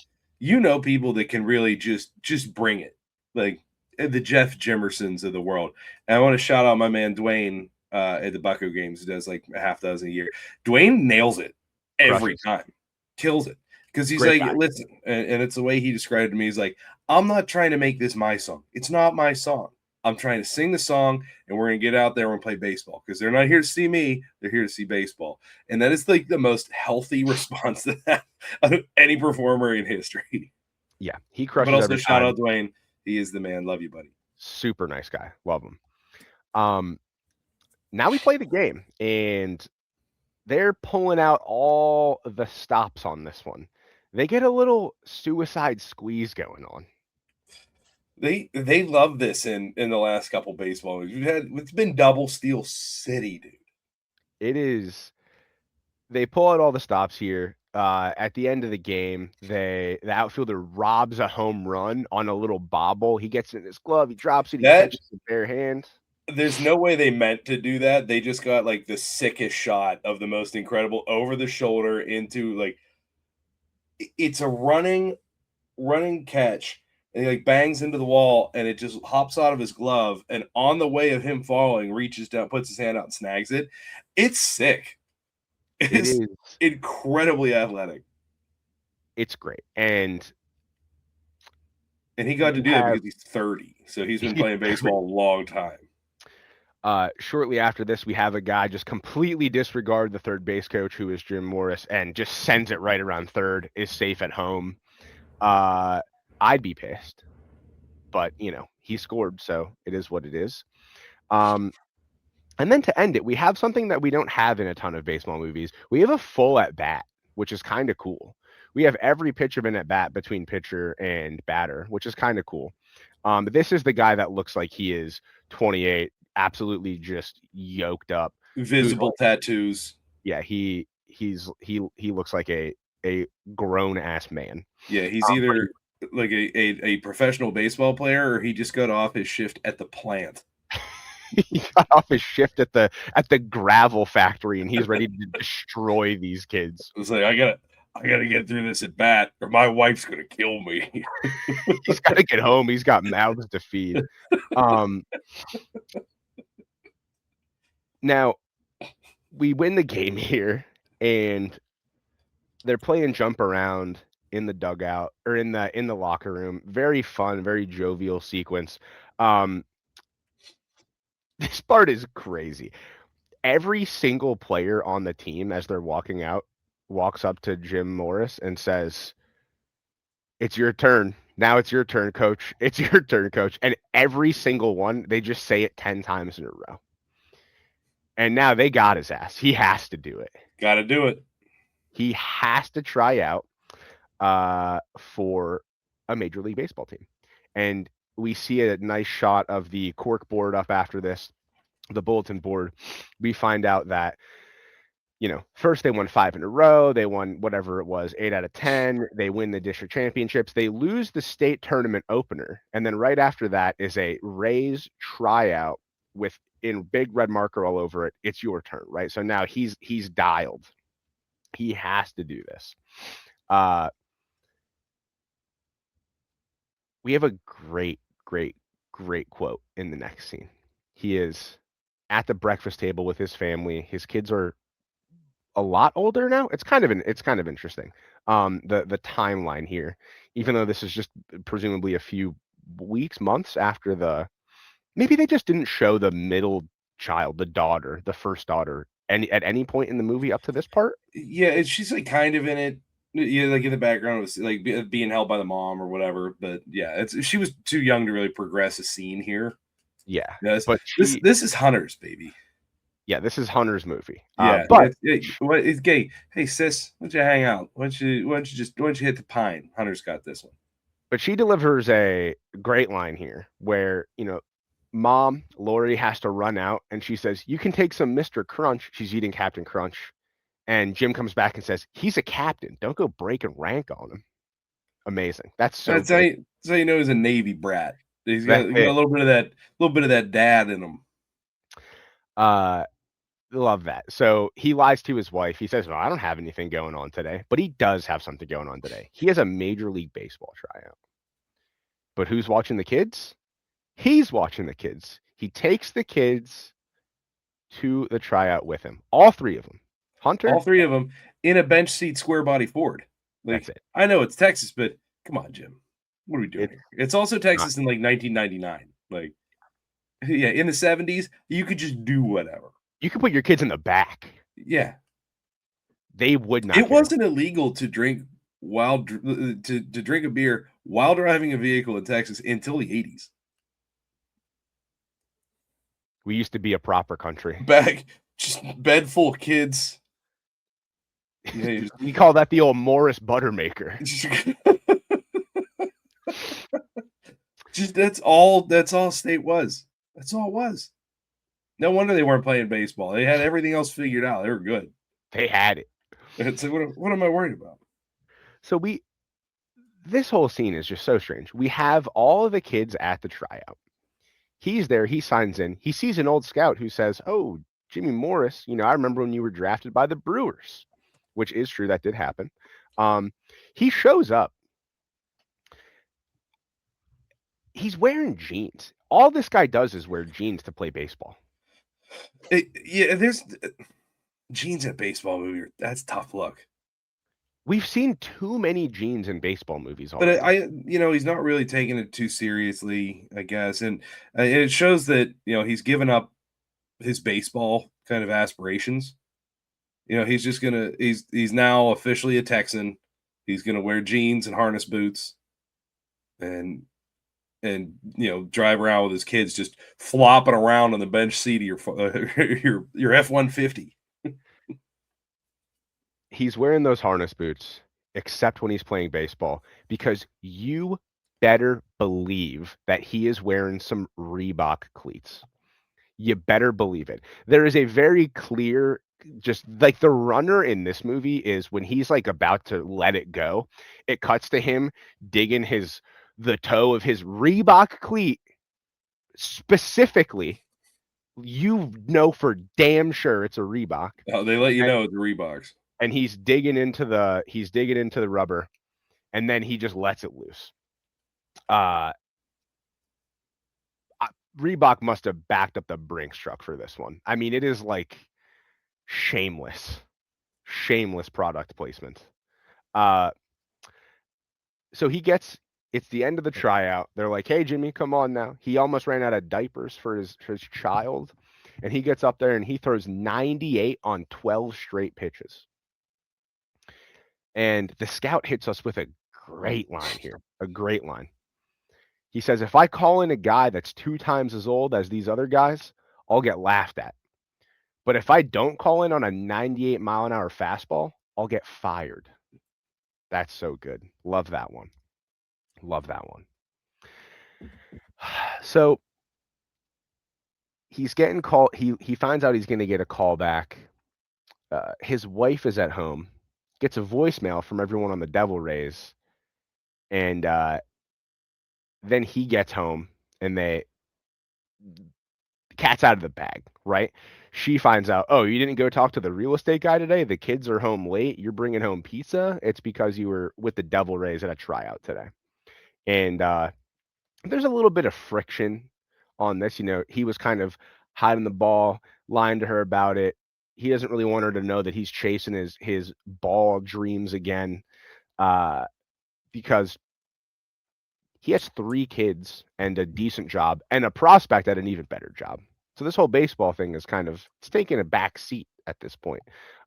Speaker 3: people that can really just bring it, like the Jeff Jimersons of the world. And I want to shout out my man Dwayne at the Bucko games, who does like a half dozen a year. Dwayne nails it every time, kills it, because he's great like guy. Listen, and it's the way he described it to me. He's like, I'm not trying to make this my song. It's not my song. I'm trying to sing the song, and we're going to get out there and play baseball, because they're not here to see me. They're here to see baseball. And that is like the most healthy response to that of any performer in history.
Speaker 1: Yeah, he crushes.
Speaker 3: But also shout out Dwayne. He is the man. Love you, buddy.
Speaker 1: Super nice guy. Love him. Now we play the game, and they're pulling out all the stops on this one. They get a little suicide squeeze going on.
Speaker 3: They love this in the last couple baseball movies. It's been double steal city, dude.
Speaker 1: It is. They pull out all the stops here. At the end of the game, the outfielder robs a home run on a little bobble. He gets it in his glove. He drops it. He catches it with bare hands.
Speaker 3: There's no way they meant to do that. They just got like the sickest shot of the most incredible over the shoulder into, like, it's a running catch. And he like bangs into the wall, and it just hops out of his glove. And on the way of him falling, reaches down, puts his hand out, and snags it. It's sick. It's incredibly athletic.
Speaker 1: It's great. And
Speaker 3: he got to do that because he's 30. So he's been playing baseball a long time.
Speaker 1: Shortly after this, we have a guy just completely disregard the third base coach, who is Jim Morris, and just sends it right around third, is safe at home. I'd be pissed, but he scored, so it is what it is. And then to end it, we have something that we don't have in a ton of baseball movies. We have a full at bat, which is kind of cool. We have every pitcher in at bat between pitcher and batter, which is kind of cool. This is the guy that looks like he is 28, absolutely just yoked up,
Speaker 3: visible tattoos.
Speaker 1: Yeah, he looks like a grown ass man.
Speaker 3: Yeah, he's either like a professional baseball player, or he just got off his shift at the plant.
Speaker 1: He got off his shift at the gravel factory, and he's ready to destroy these kids.
Speaker 3: It's like, I gotta get through this at bat, or my wife's gonna kill me.
Speaker 1: He's got to get home. He's got mouths to feed. Now we win the game here, and they're playing jump around in the dugout, or in the locker room. Very fun, very jovial sequence. This part is crazy. every single player on the team as they're walking out walks up to Jim Morris and says, "It's your turn. Now it's your turn, coach. It's your turn, coach." And every single one, they just say it 10 times in a row. And now they got his ass. He has to do it.
Speaker 3: Got to do it.
Speaker 1: He has to try out for a Major League Baseball team. And we see a nice shot of the cork board up after this, the bulletin board. We find out that, first they won 5 in a row. They won whatever it was, 8 out of 10. They win the district championships. They lose the state tournament opener. And then right after that is a Rays tryout with in big red marker all over it. It's your turn, right? So now he's dialed. He has to do this. We have a great quote in the next scene. He is at the breakfast table with his family. His kids are a lot older now. It's kind of interesting. The timeline here, even though this is just presumably a few weeks, months after maybe they just didn't show the middle child, the daughter, the first daughter, at any point in the movie up to this part.
Speaker 3: Yeah, she's like kind of in it. Yeah, like in the background, it was like being held by the mom or whatever. But yeah, she was too young to really progress a scene here.
Speaker 1: Yeah,
Speaker 3: Yes,
Speaker 1: but
Speaker 3: this is Hunter's baby.
Speaker 1: Yeah, this is Hunter's movie.
Speaker 3: Yeah,
Speaker 1: but
Speaker 3: what is gay? Hey sis, why don't you hang out? Why don't you hit the pine? Hunter's got this one.
Speaker 1: But she delivers a great line here where, Mom, Lori has to run out and she says, "You can take some Mr. Crunch." She's eating Captain Crunch. And Jim comes back and says, "He's a captain. Don't go breaking rank on him." Amazing. That's
Speaker 3: how you know he's a Navy brat. He's got a little bit of that dad in him.
Speaker 1: Love that. So he lies to his wife. He says, "Well, I don't have anything going on today," but he does have something going on today. He has a Major League Baseball tryout. But who's watching the kids? He's watching the kids. He takes the kids to the tryout with him. All 3 of them. Hunter?
Speaker 3: All 3 of them in a bench seat square body Ford. Like,
Speaker 1: that's it.
Speaker 3: I know it's Texas, but come on, Jim. What are we doing here? It's also Texas in like 1999. Like, yeah, in the 70s, you could just do whatever.
Speaker 1: You could put your kids in the back.
Speaker 3: Yeah.
Speaker 1: They would not.
Speaker 3: It wasn't illegal to drink to drink a beer while driving a vehicle in Texas until the 80s.
Speaker 1: We used to be a proper country.
Speaker 3: Back, just bed full of kids.
Speaker 1: We call that the old Morris Buttermaker.
Speaker 3: Just that's all state was. That's all it was. No wonder they weren't playing baseball. They had everything else figured out. They were good.
Speaker 1: They had it.
Speaker 3: It's like, what am I worried about?
Speaker 1: So this whole scene is just so strange. We have all of the kids at the tryout. He's there. He signs in. He sees an old scout who says, "Oh, Jimmy Morris, I remember when you were drafted by the Brewers," which is true. That did happen. He shows up. He's wearing jeans. All this guy does is wear jeans to play baseball.
Speaker 3: There's jeans at baseball movie. That's tough luck.
Speaker 1: We've seen too many jeans in baseball movies already.
Speaker 3: But he's not really taking it too seriously, I guess, and it shows that he's given up his baseball kind of aspirations. He's just he's now officially a Texan. He's gonna wear jeans and harness boots, and drive around with his kids just flopping around on the bench seat of your F-150.
Speaker 1: He's wearing those harness boots, except when he's playing baseball, because you better believe that he is wearing some Reebok cleats. You better believe it. There is a very clear, just like the runner in this movie is when he's like about to let it go, it cuts to him digging the toe of his Reebok cleat. Specifically, for damn sure it's a Reebok.
Speaker 3: Oh, they let you know it's Reeboks.
Speaker 1: And he's digging into the rubber, and then he just lets it loose. Reebok must have backed up the Brinks truck for this one. I mean, it is like shameless product placement. So it's the end of the tryout. They're like, "Hey, Jimmy, come on now." He almost ran out of diapers for his child. And he gets up there and he throws 98 on 12 straight pitches. And the scout hits us with a great line here, a great line. He says, if I call in a guy that's 2 times as old as these other guys, I'll get laughed at. But if I don't call in on a 98-mile-an-hour fastball, I'll get fired. That's so good. Love that one. Love that one. So he's getting called. He finds out he's going to get a call back. His wife is at home, gets a voicemail from everyone on the Devil Rays, and then he gets home, and cat's out of the bag, right? She finds out, oh, you didn't go talk to the real estate guy today? The kids are home late. You're bringing home pizza? It's because you were with the Devil Rays at a tryout today. And there's a little bit of friction on this. You know, he was kind of hiding the ball, lying to her about it. He doesn't really want her to know that he's chasing his ball dreams again, because he has 3 kids and a decent job and a prospect at an even better job. So this whole baseball thing is it's taking a back seat at this point.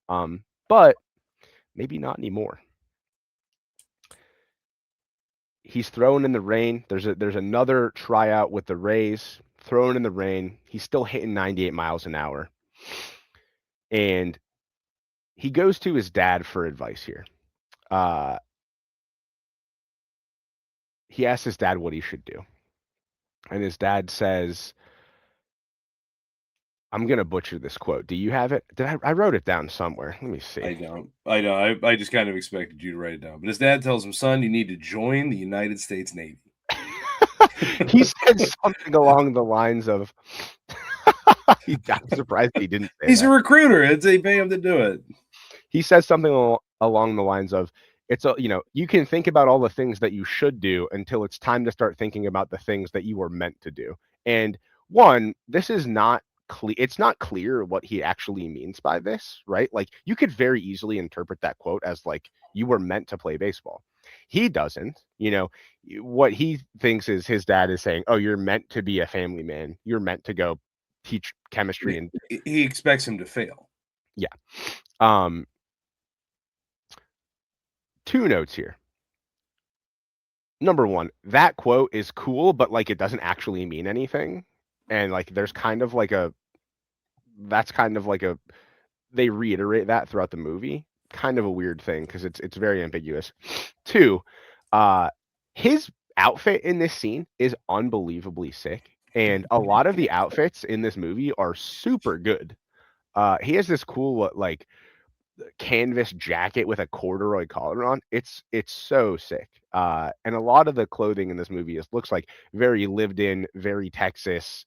Speaker 1: But maybe not anymore. He's throwing in the rain. There's another tryout with the Rays, throwing in the rain. He's still hitting 98 miles an hour. And he goes to his dad for advice here. He asks his dad what he should do. And his dad says, I'm going to butcher this quote. Do you have it? I wrote it down somewhere. Let me see.
Speaker 3: I don't. I know. I just kind of expected you to write it down. But his dad tells him, son, you need to join the United States Navy.
Speaker 1: He said something along the lines of, I'm surprised he didn't say
Speaker 3: He's
Speaker 1: that.
Speaker 3: a recruiter. They pay him to do it.
Speaker 1: He says something along the lines of, you can think about all the things that you should do until it's time to start thinking about the things that you were meant to do. And one, this is not clear. It's not clear what he actually means by this, right? Like, you could very easily interpret that quote as like, you were meant to play baseball. He doesn't. What he thinks is his dad is saying, oh, you're meant to be a family man. You're meant to go teach chemistry. And
Speaker 3: he expects him to fail.
Speaker 1: Yeah. 2 notes here. Number 1, that quote is cool, but like it doesn't actually mean anything. And like there's they reiterate that throughout the movie. Kind of a weird thing because it's very ambiguous. 2, his outfit in this scene is unbelievably sick. And a lot of the outfits in this movie are super good. He has this cool like canvas jacket with a corduroy collar on. It's so sick. And a lot of the clothing in this movie looks like very lived in, very Texas.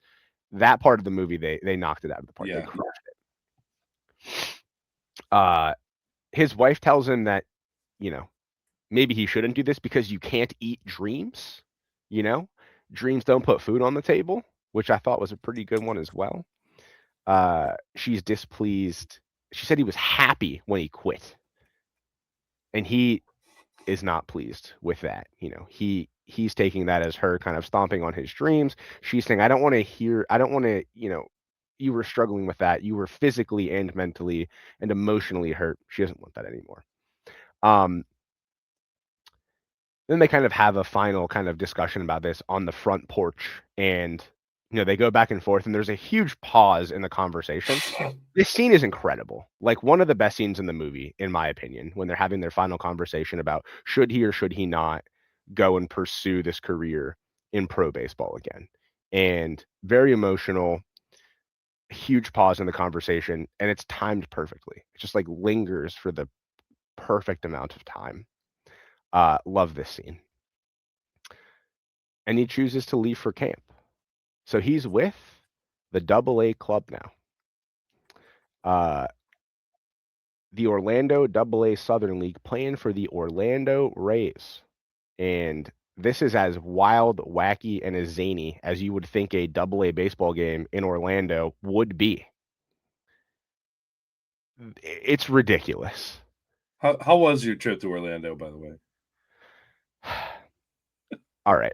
Speaker 1: That part of the movie they knocked it out of the park.
Speaker 3: Yeah.
Speaker 1: They crushed it. His wife tells him that, maybe he shouldn't do this because you can't eat dreams. Dreams don't put food on the table, which I thought was a pretty good one as well. She's displeased. She said he was happy when he quit. And he is not pleased with that. He's taking that as her kind of stomping on his dreams. She's saying, I don't want to, you were struggling with that. You were physically and mentally and emotionally hurt. She doesn't want that anymore. Then they kind of have a final kind of discussion about this on the front porch, and they go back and forth, and there's a huge pause in the conversation. This scene is incredible. Like, one of the best scenes in the movie, in my opinion, when they're having their final conversation about should he or should he not go and pursue this career in pro baseball again. And very emotional, huge pause in the conversation, and it's timed perfectly. It just like lingers for the perfect amount of time. Love this scene. And he chooses to leave for camp. So he's with the AA club now. The Orlando AA Southern League, playing for the Orlando Rays. And this is as wild, wacky, and as zany as you would think a AA baseball game in Orlando would be. It's ridiculous.
Speaker 3: How was your trip to Orlando, by the way?
Speaker 1: All right.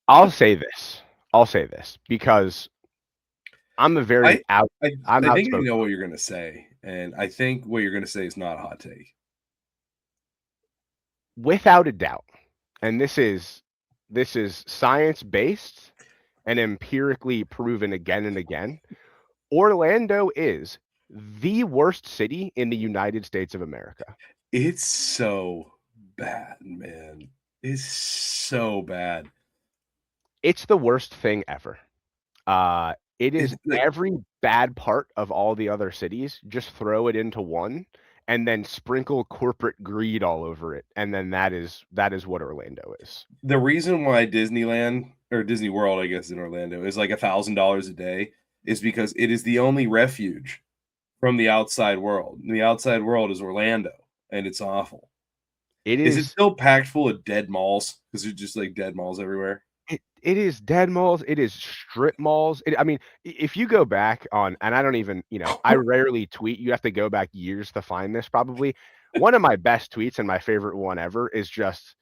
Speaker 1: I'll say this because I'm a very
Speaker 3: I
Speaker 1: out
Speaker 3: I
Speaker 1: I'm
Speaker 3: I think I
Speaker 1: outspoken.
Speaker 3: know what you're gonna say, and I think what you're gonna say is not a hot take.
Speaker 1: Without a doubt, and this is science-based and empirically proven again and again, Orlando is the worst city in the United States of America.
Speaker 3: It's so bad, man. It's so bad.
Speaker 1: It's the worst thing ever. It is
Speaker 3: It's like
Speaker 1: every bad part of all the other cities, just throw it into one, and then sprinkle corporate greed all over it, and then that is what Orlando is.
Speaker 3: the reason why Disneyland or Disney World, I guess, in Orlando is like $1,000 a day is because it is the only refuge from the outside world. And the outside world is Orlando, and it's awful.
Speaker 1: It
Speaker 3: Is it
Speaker 1: is
Speaker 3: still packed full of dead malls? Because there's just like dead malls everywhere.
Speaker 1: it is dead malls, it is strip malls. I mean, if you go back on, and I don't even, I rarely tweet. You have to go back years to find this probably. One of my best tweets and my favorite one ever is just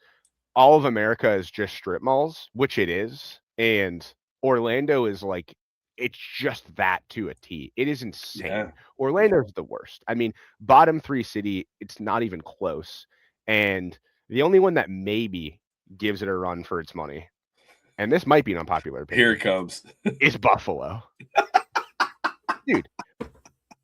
Speaker 1: all of America is just strip malls, which it is, and Orlando is like it's just that to a T. It is insane.
Speaker 3: Yeah, yeah.
Speaker 1: Orlando's the worst. I mean, bottom 3 city, it's not even close, and the only one that maybe gives it a run for its money, and this might be an unpopular
Speaker 3: Here it
Speaker 1: opinion,
Speaker 3: comes.
Speaker 1: is Buffalo. Dude,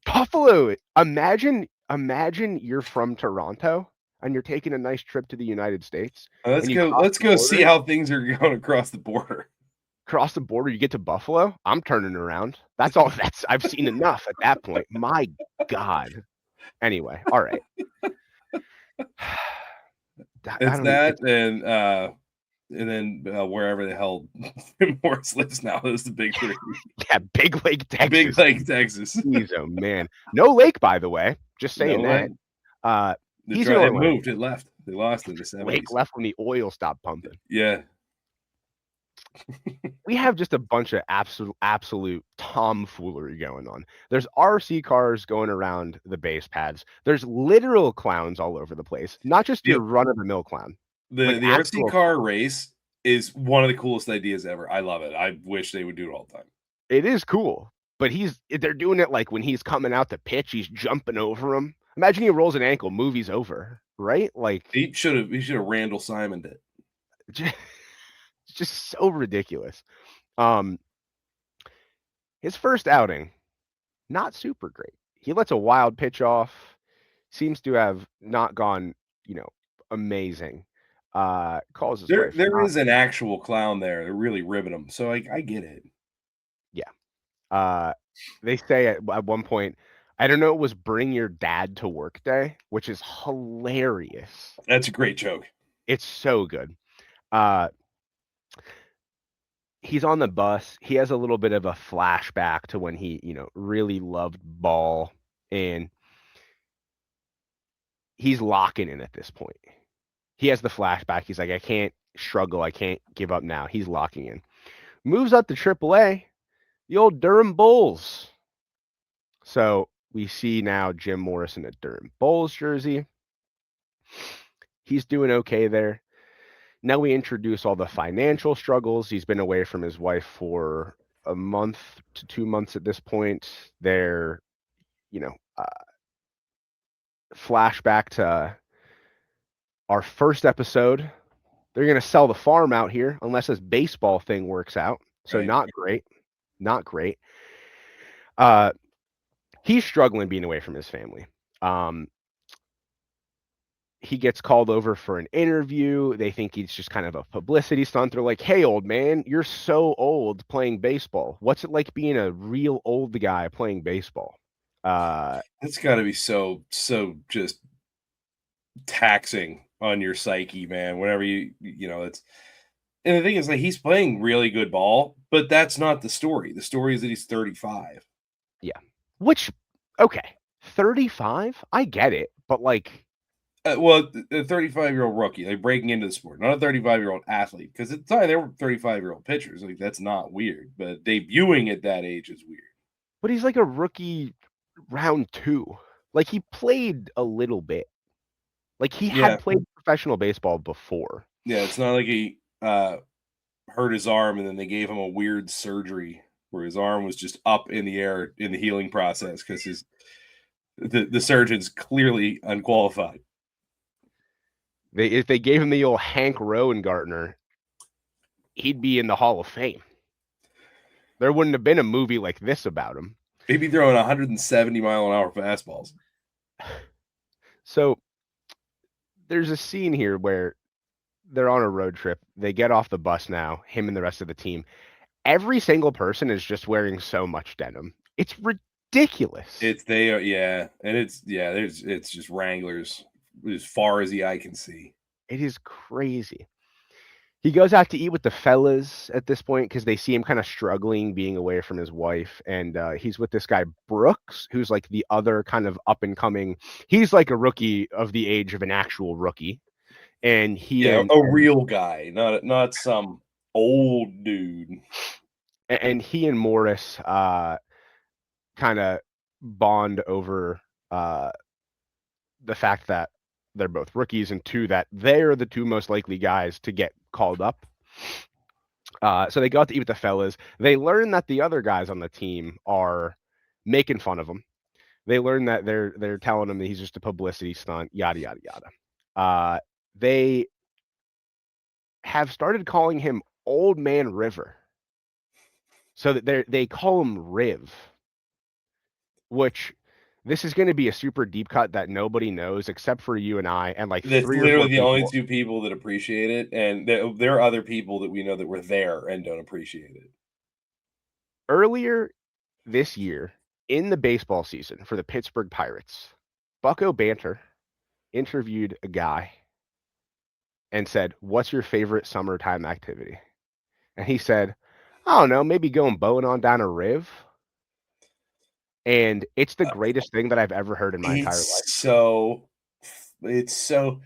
Speaker 1: Buffalo, imagine you're from Toronto and you're taking a nice trip to the United States
Speaker 3: Let's
Speaker 1: and you
Speaker 3: go.
Speaker 1: cross
Speaker 3: Let's
Speaker 1: the
Speaker 3: go see
Speaker 1: border
Speaker 3: how things are going across the border.
Speaker 1: you get to Buffalo, I'm turning around. That's all I've seen enough at that point. My God. Anyway, all right. I
Speaker 3: It's
Speaker 1: don't even
Speaker 3: that,
Speaker 1: it's
Speaker 3: and then wherever the hell Tim Morris lives now. Those are the big three.
Speaker 1: yeah, Big Lake,
Speaker 3: Big
Speaker 1: Texas.
Speaker 3: Lake, Texas.
Speaker 1: Jeez, oh man. No lake, by the way. Just saying
Speaker 3: No
Speaker 1: that.
Speaker 3: way.
Speaker 1: He's in
Speaker 3: It
Speaker 1: Orlando.
Speaker 3: moved. It left. They lost it in the
Speaker 1: Lake
Speaker 3: 70s.
Speaker 1: left when the oil stopped pumping.
Speaker 3: Yeah.
Speaker 1: We have just a bunch of absolute tomfoolery going on. There's RC cars going around the base pads. There's literal clowns all over the place, not just
Speaker 3: The
Speaker 1: your run of the mill clown, like
Speaker 3: the RC
Speaker 1: actual.
Speaker 3: car race is one of the coolest ideas ever. I love it. I wish they would do it all the time.
Speaker 1: It is cool, but they're doing it like when he's coming out to pitch, he's jumping over him. Imagine he rolls an ankle, movie's over, right? Like
Speaker 3: He should have Randall Simoned it.
Speaker 1: just so ridiculous. Um, his first outing, not super great. He lets a wild pitch off, seems to have not gone, amazing. Calls his wife
Speaker 3: There
Speaker 1: not
Speaker 3: is an actual clown there. They're really ribbing him. So I get it.
Speaker 1: yeah. They say at one point, I don't know, it was bring your dad to work day, which is hilarious.
Speaker 3: That's a great joke.
Speaker 1: It's so good. Uh, he's on the bus. He has a little bit of a flashback to when he, really loved ball, and he's locking in at this point. He has the flashback. He's like, I can't struggle. I can't give up now. He's locking in. Moves up to AAA, the old Durham Bulls. So we see now Jim Morris in a Durham Bulls jersey. He's doing okay there. Now we introduce all the financial struggles. He's been away from his wife for a month to 2 months at this point. They're, flashback to our first episode. They're going to sell the farm out here unless this baseball thing works out. So
Speaker 3: Right.
Speaker 1: not great. Not great. He's struggling being away from his family. He gets called over for an interview. They think he's just kind of a publicity stunt. They're like, hey, old man, you're so old playing baseball. What's it like being a real old guy playing baseball?
Speaker 3: That's got to be so just taxing on your psyche, man. Whenever it's and the thing is, like, he's playing really good ball, but that's not the story. The story is that he's 35.
Speaker 1: Yeah. Which, okay, 35? I get it. But like,
Speaker 3: Well, a 35-year-old rookie, like breaking into the sport, not a 35-year-old athlete. Because at the time, they were 35-year-old pitchers. Like, that's not weird. But debuting at that age is weird.
Speaker 1: but he's like a rookie round 2. Like, he played a little bit. Like, he
Speaker 3: Yeah.
Speaker 1: had played professional baseball before.
Speaker 3: Yeah, it's not like he hurt his arm and then they gave him a weird surgery where his arm was just up in the air in the healing process because the surgeon's clearly unqualified.
Speaker 1: If they gave him the old Hank Rowengartner, he'd be in the Hall of Fame. There wouldn't have been a movie like this about him.
Speaker 3: He'd be throwing 170-mile-an-hour fastballs.
Speaker 1: So there's a scene here where they're on a road trip. They get off the bus now, him and the rest of the team. Every single person is just wearing so much denim. It's ridiculous.
Speaker 3: It's just Wranglers as far as the eye can see.
Speaker 1: It is crazy. He goes out to eat with the fellas at this point because they see him kind of struggling being away from his wife. And he's with this guy, Brooks, who's like the other kind of up and coming. He's like a rookie of the age of an actual rookie. And
Speaker 3: a real guy, not some old dude.
Speaker 1: And he and Morris kind of bond over the fact that they're both rookies, and two, that they're the two most likely guys to get called up. So they go out to eat with the fellas. They learn that the other guys on the team are making fun of him. They learn that they're telling him that he's just a publicity stunt, yada, yada, yada. They have started calling him Old Man River. So that they call him Riv, which this is going to be a super deep cut that nobody knows except for you and I, and like
Speaker 3: that's
Speaker 1: 3 or 4
Speaker 3: literally the
Speaker 1: people.
Speaker 3: only 2 people that appreciate it, and there are other people that we know that were there and don't appreciate it.
Speaker 1: Earlier this year, in the baseball season for the Pittsburgh Pirates, Bucko Banter interviewed a guy and said, "What's your favorite summertime activity?" And he said, "I don't know, maybe going boating on down a riv." And it's the greatest thing that I've ever heard in my entire life.
Speaker 3: It's so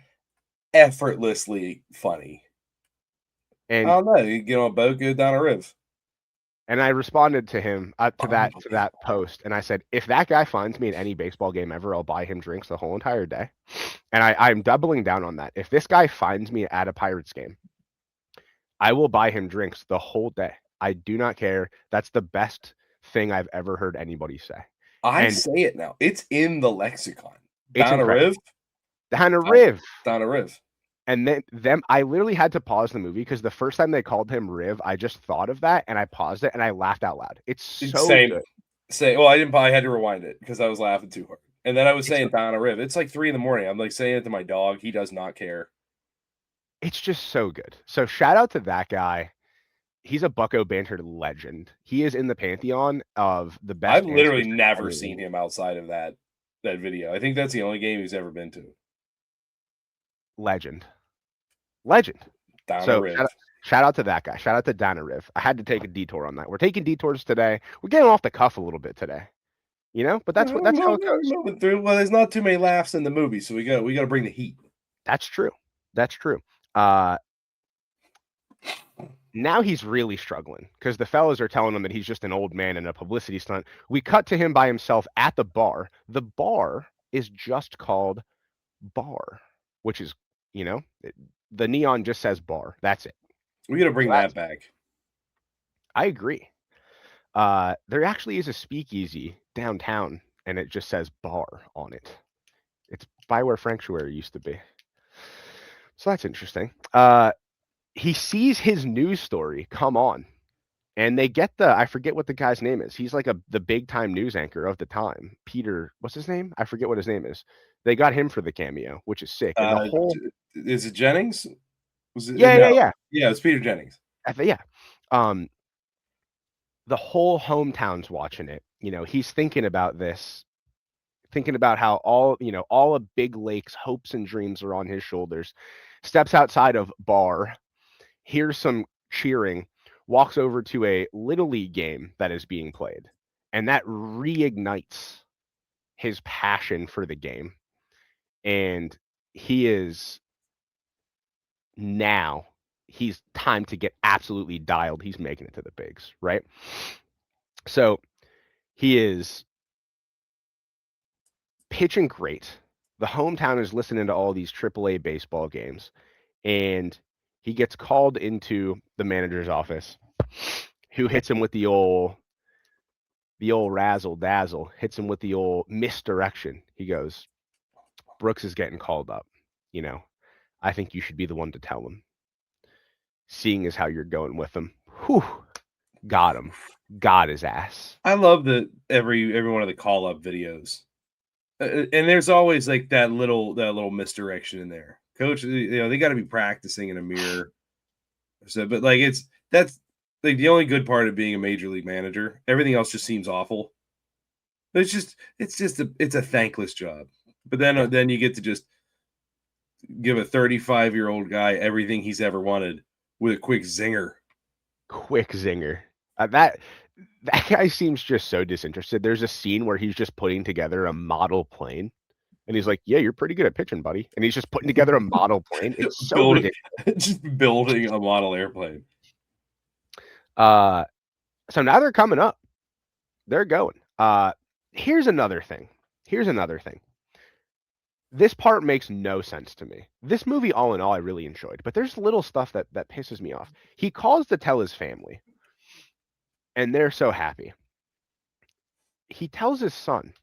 Speaker 3: effortlessly funny.
Speaker 1: And
Speaker 3: I don't know, you get on a boat, go down a riv.
Speaker 1: And I responded to him to that post, and I said, if that guy finds me at any baseball game ever, I'll buy him drinks the whole entire day. And I'm doubling down on that. If this guy finds me at a Pirates game, I will buy him drinks the whole day. I do not care. That's the best thing I've ever heard anybody say.
Speaker 3: I say it now. It's in the lexicon.
Speaker 1: Down a riv.
Speaker 3: Down a riv. Down a riv.
Speaker 1: And then I literally had to pause the movie because the first time they called him Riv, I just thought of that and I paused it and I laughed out loud. It's so good.
Speaker 3: I had to rewind it because I was laughing too hard. And then I was saying down a riv. It's like 3 a.m. I'm like saying it to my dog. He does not care.
Speaker 1: It's just so good. So shout out to that guy. He's a Bucko Banter legend. He is in the pantheon of the best.
Speaker 3: I've literally never seen him outside of that video. I think that's the only game he's ever been to.
Speaker 1: Legend.
Speaker 3: So
Speaker 1: shout out to that guy. Shout out to Dana Riv. I had to take a detour on that. We're taking detours today. We're getting off the cuff a little bit today, but that's how it goes.
Speaker 3: Moving through. Well, there's not too many laughs in the movie, so we got to bring the heat.
Speaker 1: That's true. Now he's really struggling because the fellas are telling him that he's just an old man in a publicity stunt. We cut to him by himself at the bar. The bar is just called Bar, which is, the neon just says bar. That's it.
Speaker 3: We got to bring that back.
Speaker 1: I agree. There actually is a speakeasy downtown, and it just says bar on it. It's by where Frank Schuer used to be. So that's interesting. He sees his news story come on, and they get I forget what the guy's name is. He's like the big time news anchor of the time. Peter, what's his name? I forget what his name is. They got him for the cameo, which is sick. And
Speaker 3: is it Jennings?
Speaker 1: Yeah.
Speaker 3: Yeah, it's Peter Jennings.
Speaker 1: Yeah. The whole hometown's watching it. He's thinking about this, thinking about how all of Big Lake's hopes and dreams are on his shoulders. Steps outside of Bar, hears some cheering, walks over to a Little League game that is being played, and that reignites his passion for the game. And he's time to get absolutely dialed. He's making it to the bigs, right? So he is pitching great. The hometown is listening to all these AAA baseball games, and he gets called into the manager's office, who hits him with the old, the old razzle dazzle, hits him with the old misdirection. He goes, Brooks is getting called up. You know, I think you should be the one to tell him. Seeing as how you're going with him. Whew. Got him. Got his ass.
Speaker 3: I love that every one of the call up videos, and there's always like that little misdirection in there. Coach, they got to be practicing in a mirror. So, but like that's like the only good part of being a major league manager. Everything else just seems awful. It's a thankless job. But then you get to just give a 35-year-old guy everything he's ever wanted with a quick zinger.
Speaker 1: Quick zinger. That guy seems just so disinterested. There's a scene where he's just putting together a model plane. And he's like, yeah, you're pretty good at pitching, buddy. And he's just putting together a model plane. It's so ridiculous.
Speaker 3: Just building a model airplane.
Speaker 1: So now they're coming up. They're going. Here's another thing. This part makes no sense to me. This movie, all in all, I really enjoyed. But there's little stuff that pisses me off. He calls to tell his family. And they're so happy. He tells his son.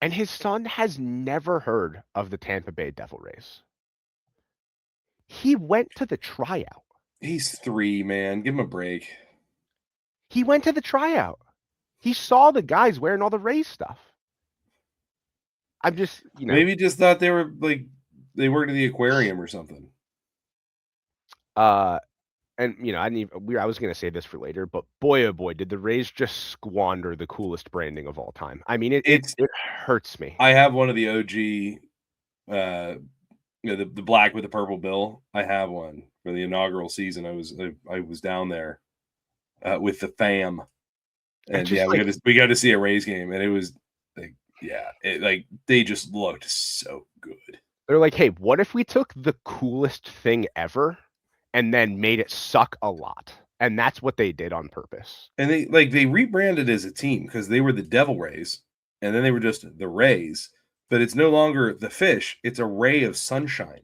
Speaker 1: And his son has never heard of the Tampa Bay Devil Rays. He went to the tryout.
Speaker 3: He's 3, man. Give him a break.
Speaker 1: He went to the tryout. He saw the guys wearing all the Rays stuff. I'm just,
Speaker 3: maybe just thought they were like they worked at the aquarium or something.
Speaker 1: And I was gonna say this for later, but boy oh boy, did the Rays just squander the coolest branding of all time. I mean, it hurts me.
Speaker 3: I have one of the OG, the black with the purple bill. I have one for the inaugural season. I was down there with the fam, and we got to see a Rays game, and it was like, they just looked so good.
Speaker 1: They're like, hey, what if we took the coolest thing ever and then made it suck a lot? And that's what they did on purpose.
Speaker 3: And they rebranded as a team because they were the Devil Rays, and then they were just the Rays. But it's no longer the fish; it's a ray of sunshine.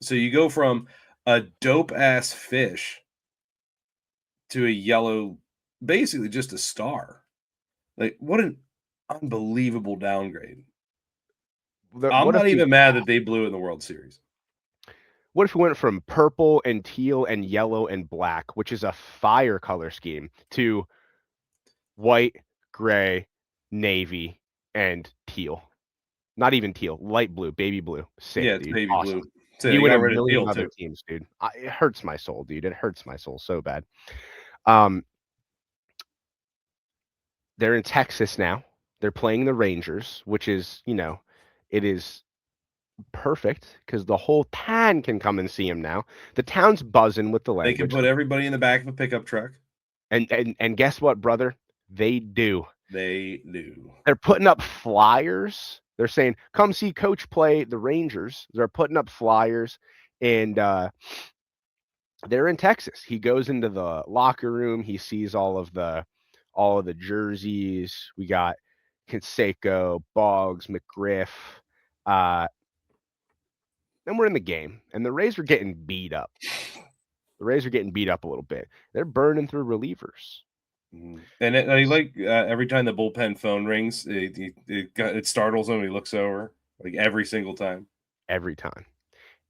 Speaker 3: So you go from a dope ass fish to a yellow, basically just a star. Like, what an unbelievable downgrade. I'm not even mad that they blew in the World Series.
Speaker 1: What if we went from purple and teal and yellow and black, which is a fire color scheme, to white, gray, navy, and teal? Not even teal, light blue, baby blue. Sick,
Speaker 3: yeah,
Speaker 1: dude.
Speaker 3: baby
Speaker 1: Awesome.
Speaker 3: blue. So
Speaker 1: you would have a million other teams, dude. It hurts my soul, dude. It hurts my soul so bad. They're in Texas now. They're playing the Rangers, which is, it is perfect because the whole town can come and see him now. The town's buzzing with the language.
Speaker 3: They can put everybody in the back of a pickup truck.
Speaker 1: And guess what, brother? They do.
Speaker 3: They do.
Speaker 1: They're putting up flyers. They're saying, come see Coach play the Rangers. They're putting up flyers, and they're in Texas. He goes into the locker room. He sees all of the jerseys. We got Canseco, Boggs, McGriff. Then we're in the game, and the Rays are getting beat up. The Rays are getting beat up a little bit. They're burning through relievers.
Speaker 3: And every time the bullpen phone rings, it startles him. He looks over like every single time.
Speaker 1: Every time.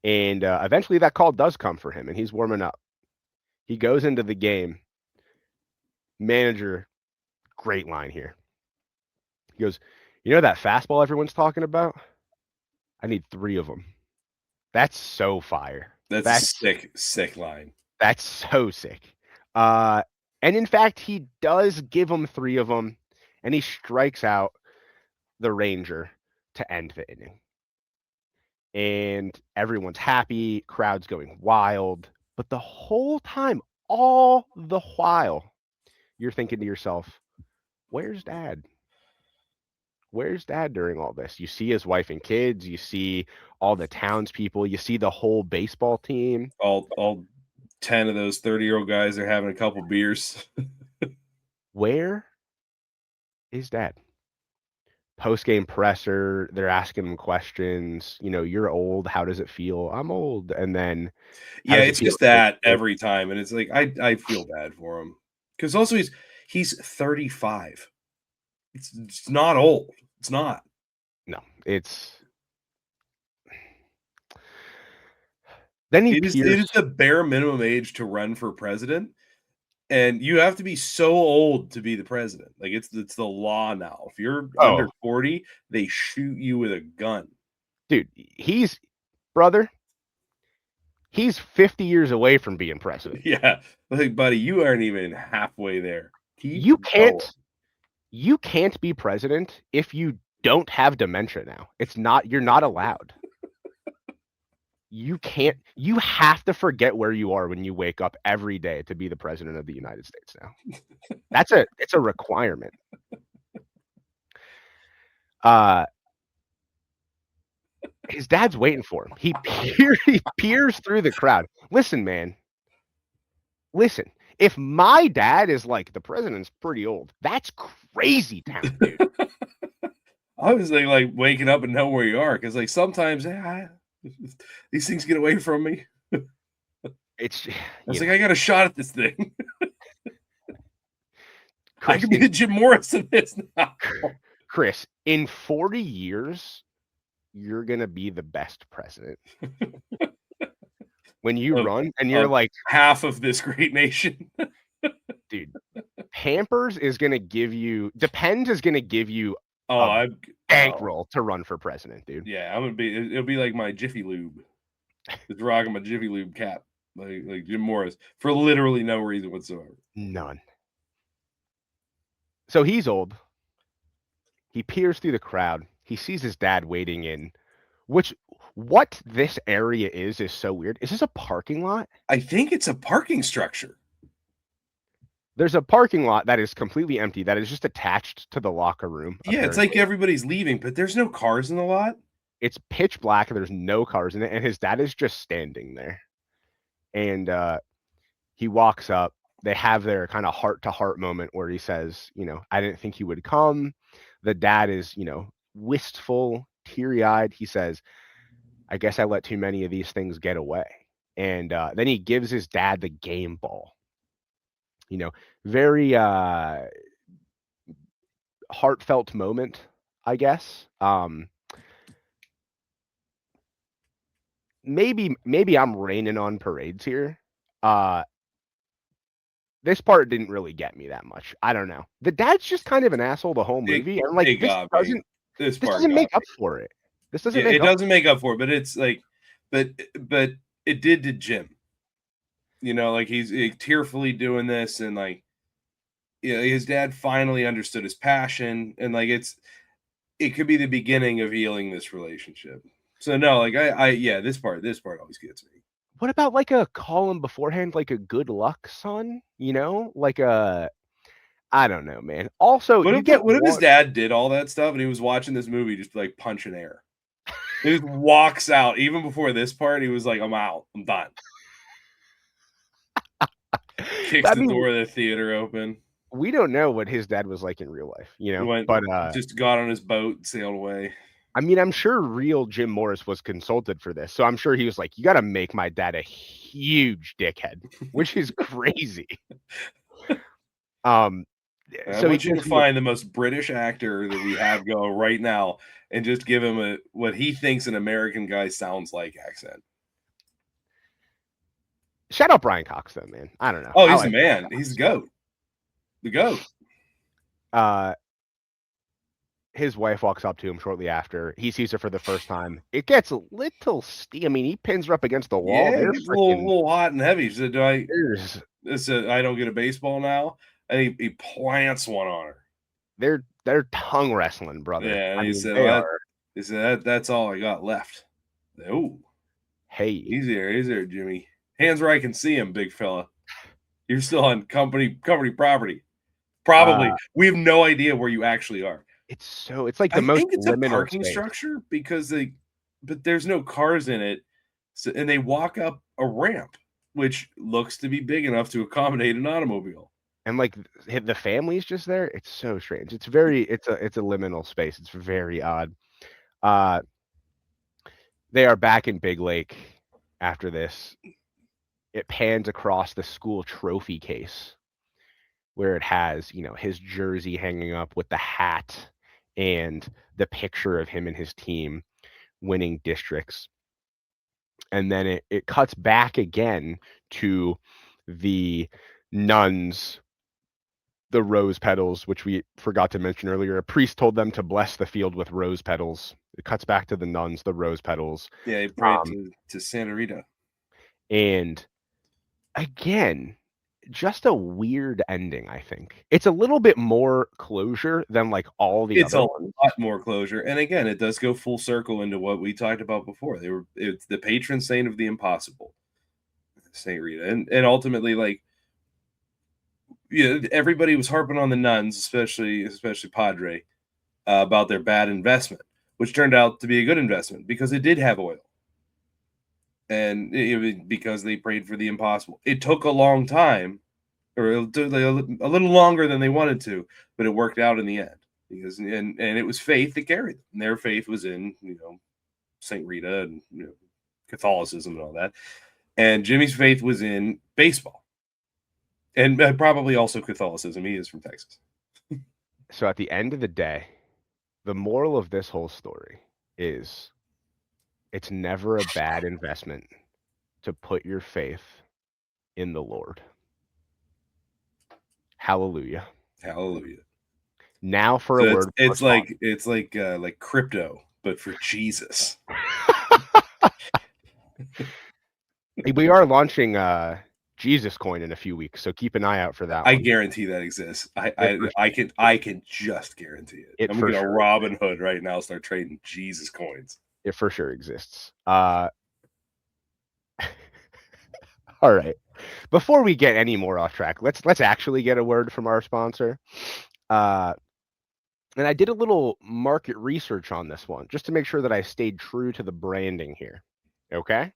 Speaker 1: And eventually that call does come for him, and he's warming up. He goes into the game. Manager, great line here. He goes, that fastball everyone's talking about? I need 3 of them. That's so fire.
Speaker 3: That's a sick line.
Speaker 1: That's so sick. And in fact, he does give him 3 of them, and he strikes out the Ranger to end the inning. And everyone's happy, crowd's going wild. But the whole time, all the while, you're thinking to yourself, where's Dad? Where's Dad during all this? You see his wife and kids. You see all the townspeople. You see the whole baseball team.
Speaker 3: All 10 of those 30-year-old guys are having a couple beers.
Speaker 1: Where is Dad? Post-game presser, they're asking him questions. You're old. How does it feel? I'm old. And then
Speaker 3: it's just that every time. And it's like, I feel bad for him. Because also He's 35. It's not old. It's not.
Speaker 1: No, it's then he
Speaker 3: It
Speaker 1: peers.
Speaker 3: is the bare minimum age to run for president, and you have to be so old to be the president. Like it's the law now. If you're under
Speaker 1: Oh,
Speaker 3: 40, they shoot you with a gun.
Speaker 1: dude, brother, he's 50 years away from being president.
Speaker 3: Yeah, like buddy, you aren't even halfway there. Keep
Speaker 1: You
Speaker 3: going.
Speaker 1: can't be president if you don't have dementia now. You're not allowed. You can't you have to forget where you are when you wake up every day to be the president of the United States now. It's a requirement. His dad's waiting for him. He peers through the crowd. Listen, man. Listen. If my dad is like the president's pretty old, that's crazy town, dude.
Speaker 3: I was like waking up and know where you are because like sometimes these things get away from me.
Speaker 1: It's
Speaker 3: I was like, I got a shot at this thing. I can be the Jim Morris of this now.
Speaker 1: Chris, in 40 years, you're gonna be the best president. When you run and you're like
Speaker 3: half of this great nation.
Speaker 1: Dude, Pampers is gonna give you Depends is gonna give you bankroll to run for president, dude.
Speaker 3: Yeah, it'll be like my Jiffy Lube. Just rocking my Jiffy Lube cap. Like Jim Morris for literally no reason whatsoever.
Speaker 1: None. So he's old. He peers through the crowd. He sees his dad waiting in, what this area is so weird. Is this a parking lot?
Speaker 3: I think it's a parking structure.
Speaker 1: There's a parking lot that is completely empty that is just attached to the locker room.
Speaker 3: Yeah, apparently. It's like everybody's leaving, but there's no cars in the lot.
Speaker 1: It's pitch black. There's no cars in it, and his dad is just standing there. And he walks up. They have their kind of heart-to-heart moment where he says, I didn't think you would come. The dad is, wistful, teary-eyed. He says, I guess I let too many of these things get away. And then he gives his dad the game ball. Very heartfelt moment, I guess. Maybe I'm raining on parades here. This part didn't really get me that much. I don't know. The dad's just kind of an asshole the whole movie. And like this doesn't make up for it. This doesn't
Speaker 3: make up for it, but it's like but it did to Jim. Like he's tearfully doing this, and like his dad finally understood his passion, and like it could be the beginning of healing this relationship. So no, like this part always gets me.
Speaker 1: What about like a call him beforehand, like a good luck, son? Like I don't know, man. Also,
Speaker 3: what if his dad did all that stuff and he was watching this movie just like punching air? He just walks out. Even before this part, he was like, I'm out. I'm done. Kicks the door of the theater open.
Speaker 1: We don't know what his dad was like in real life, but
Speaker 3: just got on his boat and sailed away.
Speaker 1: I mean, I'm sure real Jim Morris was consulted for this, so I'm sure he was like, you got to make my dad a huge dickhead, which is crazy.
Speaker 3: I want you to find the most British actor that we have go right now and just give him what he thinks an American guy sounds like accent.
Speaker 1: Shout out Brian Cox, though, man. I don't know.
Speaker 3: Oh, he's the man. He's the GOAT. The GOAT.
Speaker 1: His wife walks up to him shortly after. He sees her for the first time. It gets a little I mean, he pins her up against the wall.
Speaker 3: Yeah, it's a little hot and heavy. She said, I don't get a baseball now. And he plants one on her.
Speaker 1: They're tongue wrestling, brother.
Speaker 3: Yeah, and he said, that's all I got left. Oh,
Speaker 1: hey,
Speaker 3: easy there, Jimmy. Hands where I can see him, big fella. You're still on company property. Probably. We have no idea where you actually are.
Speaker 1: It's like the most.
Speaker 3: I think it's a parking structure because but there's no cars in it, and they walk up a ramp, which looks to be big enough to accommodate an automobile.
Speaker 1: And like the family's just there. It's so strange. It's a liminal space. It's very odd. They are back in Big Lake after this. It pans across the school trophy case. where it has, his jersey hanging up with the hat and the picture of him and his team winning districts. And then it cuts back again to the nuns, the rose petals, which we forgot to mention earlier. A priest told them to bless the field with rose petals. It cuts back to the nuns, the rose petals.
Speaker 3: Yeah, he prayed to Santa Rita.
Speaker 1: And again, just a weird ending, I think. It's a little bit more closure than like all the
Speaker 3: It's
Speaker 1: other
Speaker 3: a
Speaker 1: ones.
Speaker 3: lot more closure. And again, it does go full circle into what we talked about before. It's the patron saint of the impossible, Saint Rita. And ultimately, like, everybody was harping on the nuns, especially Padre, about their bad investment, which turned out to be a good investment because it did have oil. And because they prayed for the impossible. It took a long time, or a little longer than they wanted to, but it worked out in the end. Because and it was faith that carried them. And their faith was in Saint Rita and Catholicism and all that. And Jimmy's faith was in baseball, and probably also Catholicism. He is from Texas.
Speaker 1: So at the end of the day, the moral of this whole story is it's never a bad investment to put your faith in the Lord. Hallelujah.
Speaker 3: Hallelujah.
Speaker 1: Now for a word.
Speaker 3: It's like crypto, but for Jesus.
Speaker 1: We are launching Jesus coin in a few weeks, so keep an eye out for that.
Speaker 3: I guarantee that exists. I can just guarantee it. I'm gonna Robin Hood right now, start trading Jesus coins.
Speaker 1: It for sure exists. All right. Before we get any more off track, let's actually get a word from our sponsor. And I did a little market research on this one just to make sure that I stayed true to the branding here. Okay.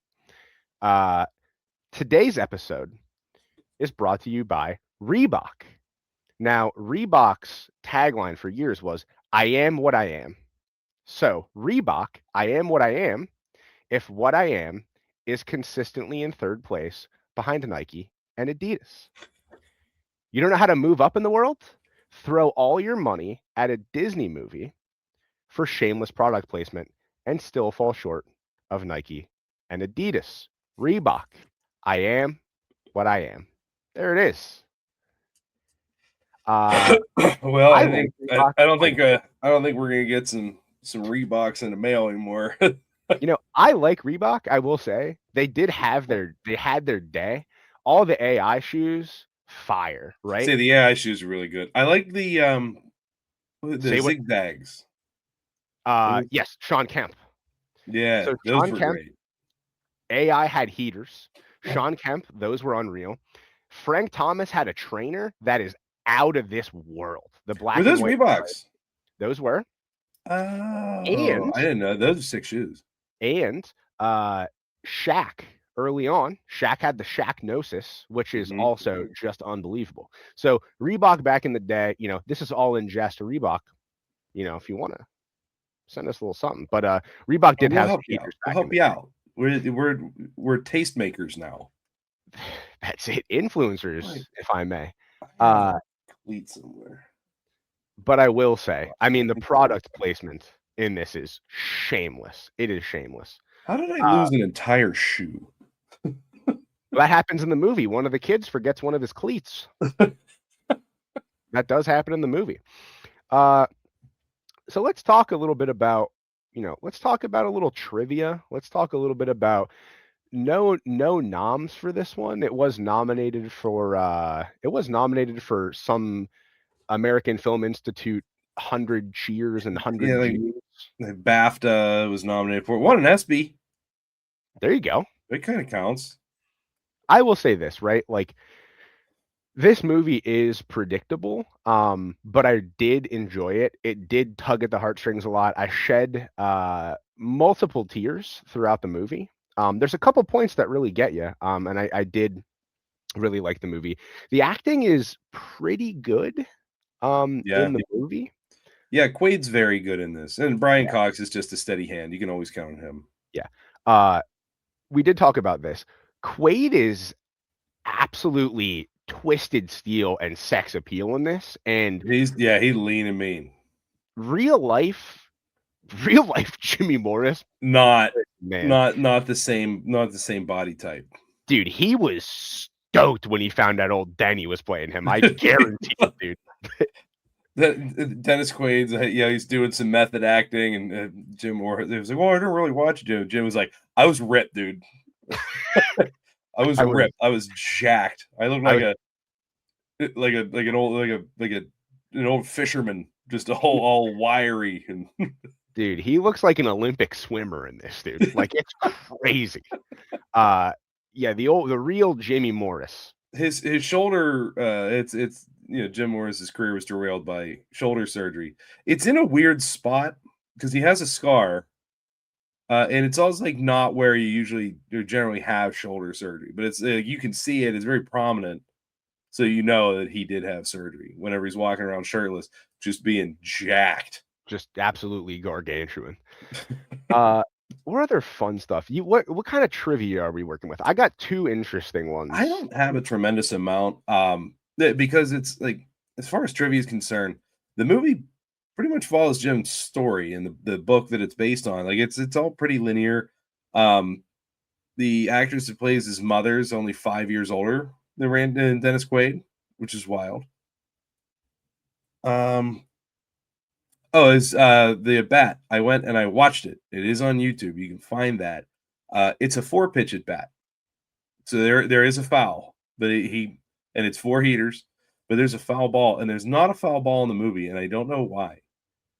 Speaker 1: Today's episode is brought to you by Reebok. Now, Reebok's tagline for years was, I am what I am. So, Reebok, I am what I am, if what I am is consistently in third place behind Nike and Adidas. You don't know how to move up in the world? Throw all your money at a Disney movie for shameless product placement and still fall short of Nike and Adidas. Reebok, I am what I am. There it is.
Speaker 3: Well, I don't think we're gonna get some Reeboks in the mail anymore.
Speaker 1: I like Reebok. I will say they had their day. All the AI shoes, fire, right?
Speaker 3: Say the AI shoes are really good. I like the zigzags.
Speaker 1: Yes, Sean Kemp.
Speaker 3: Yeah, so those were great.
Speaker 1: AI had heaters. Sean Kemp, those were unreal. Frank Thomas had a trainer that is out of this world. The black
Speaker 3: were those Reeboks?
Speaker 1: Those were.
Speaker 3: Oh, and I didn't know. Those are 6 shoes.
Speaker 1: And Shaq early on, Shaq had the Shaqnosis, which is also just unbelievable. So Reebok back in the day, this is all in jest. Reebok, if you want to send us a little something. But Reebok did have some heaters.
Speaker 3: We'll help you out. We're tastemakers now.
Speaker 1: That's it. Influencers, if I may.
Speaker 3: Cleat somewhere.
Speaker 1: But I will say, the product placement in this is shameless. It is shameless.
Speaker 3: How did I lose an entire shoe?
Speaker 1: That happens in the movie. One of the kids forgets one of his cleats. That does happen in the movie. So let's talk a little bit about, let's talk about a little trivia. Let's talk a little bit about no noms for this one. It was nominated for some American Film Institute 100 cheers and 100
Speaker 3: BAFTA was nominated for it. Won an ESPY.
Speaker 1: There you go.
Speaker 3: It kind of counts.
Speaker 1: I will say this, right? Like, this movie is predictable, but I did enjoy it. It did tug at the heartstrings a lot. I shed multiple tears throughout the movie. There's a couple points that really get you, and I did really like the movie. The acting is pretty good in the movie.
Speaker 3: Yeah, Quaid's very good in this. And Brian Cox is just a steady hand. You can always count on him.
Speaker 1: Yeah. We did talk about this. Quaid is absolutely twisted steel and sex appeal in this, and
Speaker 3: He's lean and mean.
Speaker 1: real life real life Jimmy Morris,
Speaker 3: Not
Speaker 1: man,
Speaker 3: not the same body type.
Speaker 1: dude, he was stoked when he found out old Denny was playing him. I guarantee it, dude.
Speaker 3: Dennis Quaid's, he's doing some method acting, and Jim Morris, it was like, well, I didn't really watch Jim. Jim was like, I was ripped, dude. I was
Speaker 1: I was
Speaker 3: ripped. I was jacked. I looked
Speaker 1: I
Speaker 3: like
Speaker 1: was
Speaker 3: an old fisherman, just all wiry and
Speaker 1: dude, he looks like an Olympic swimmer in this, dude. Like, it's crazy. Yeah, the real Jimmy Morris.
Speaker 3: his shoulder. It's Jim Morris's career was derailed by shoulder surgery. It's in a weird spot because he has a scar. And it's also like not where you usually or generally have shoulder surgery, but it's you can see it. It's very prominent, so you know that he did have surgery. Whenever he's walking around shirtless, just being jacked.
Speaker 1: Just absolutely gargantuan. What other fun stuff? What kind of trivia are we working with? I got two interesting ones.
Speaker 3: I don't have a tremendous amount, because it's like as far as trivia is concerned, the movie pretty much follows Jim's story and the book that it's based on. Like it's all pretty linear. The actress who plays his mother is only 5 years older than Dennis Quaid, which is wild. Is the bat. I went and I watched it. It is on YouTube. You can find that. It's a 4-pitch at bat. So there is a foul, but and it's 4 heaters, but there's a foul ball, and there's not a foul ball in the movie, and I don't know why.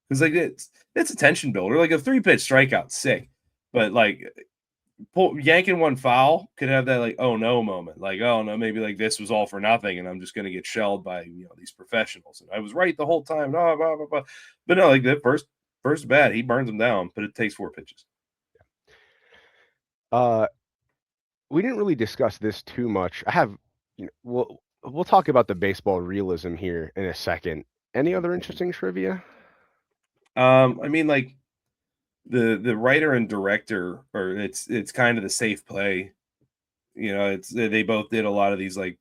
Speaker 3: Because like it's a tension builder. Like a 3-pitch strikeout, sick. But like yanking one foul could have that like oh no moment. Like, oh no, maybe like this was all for nothing, and I'm just gonna get shelled by these professionals. And I was right the whole time. Blah, blah, blah, blah. But no, like the first bat, he burns them down, but it takes 4 pitches.
Speaker 1: We didn't really discuss this too much. I have, we'll talk about the baseball realism here in a second. Any other interesting trivia?
Speaker 3: I mean, like the writer and director, or it's kind of the safe play. It's they both did a lot of these like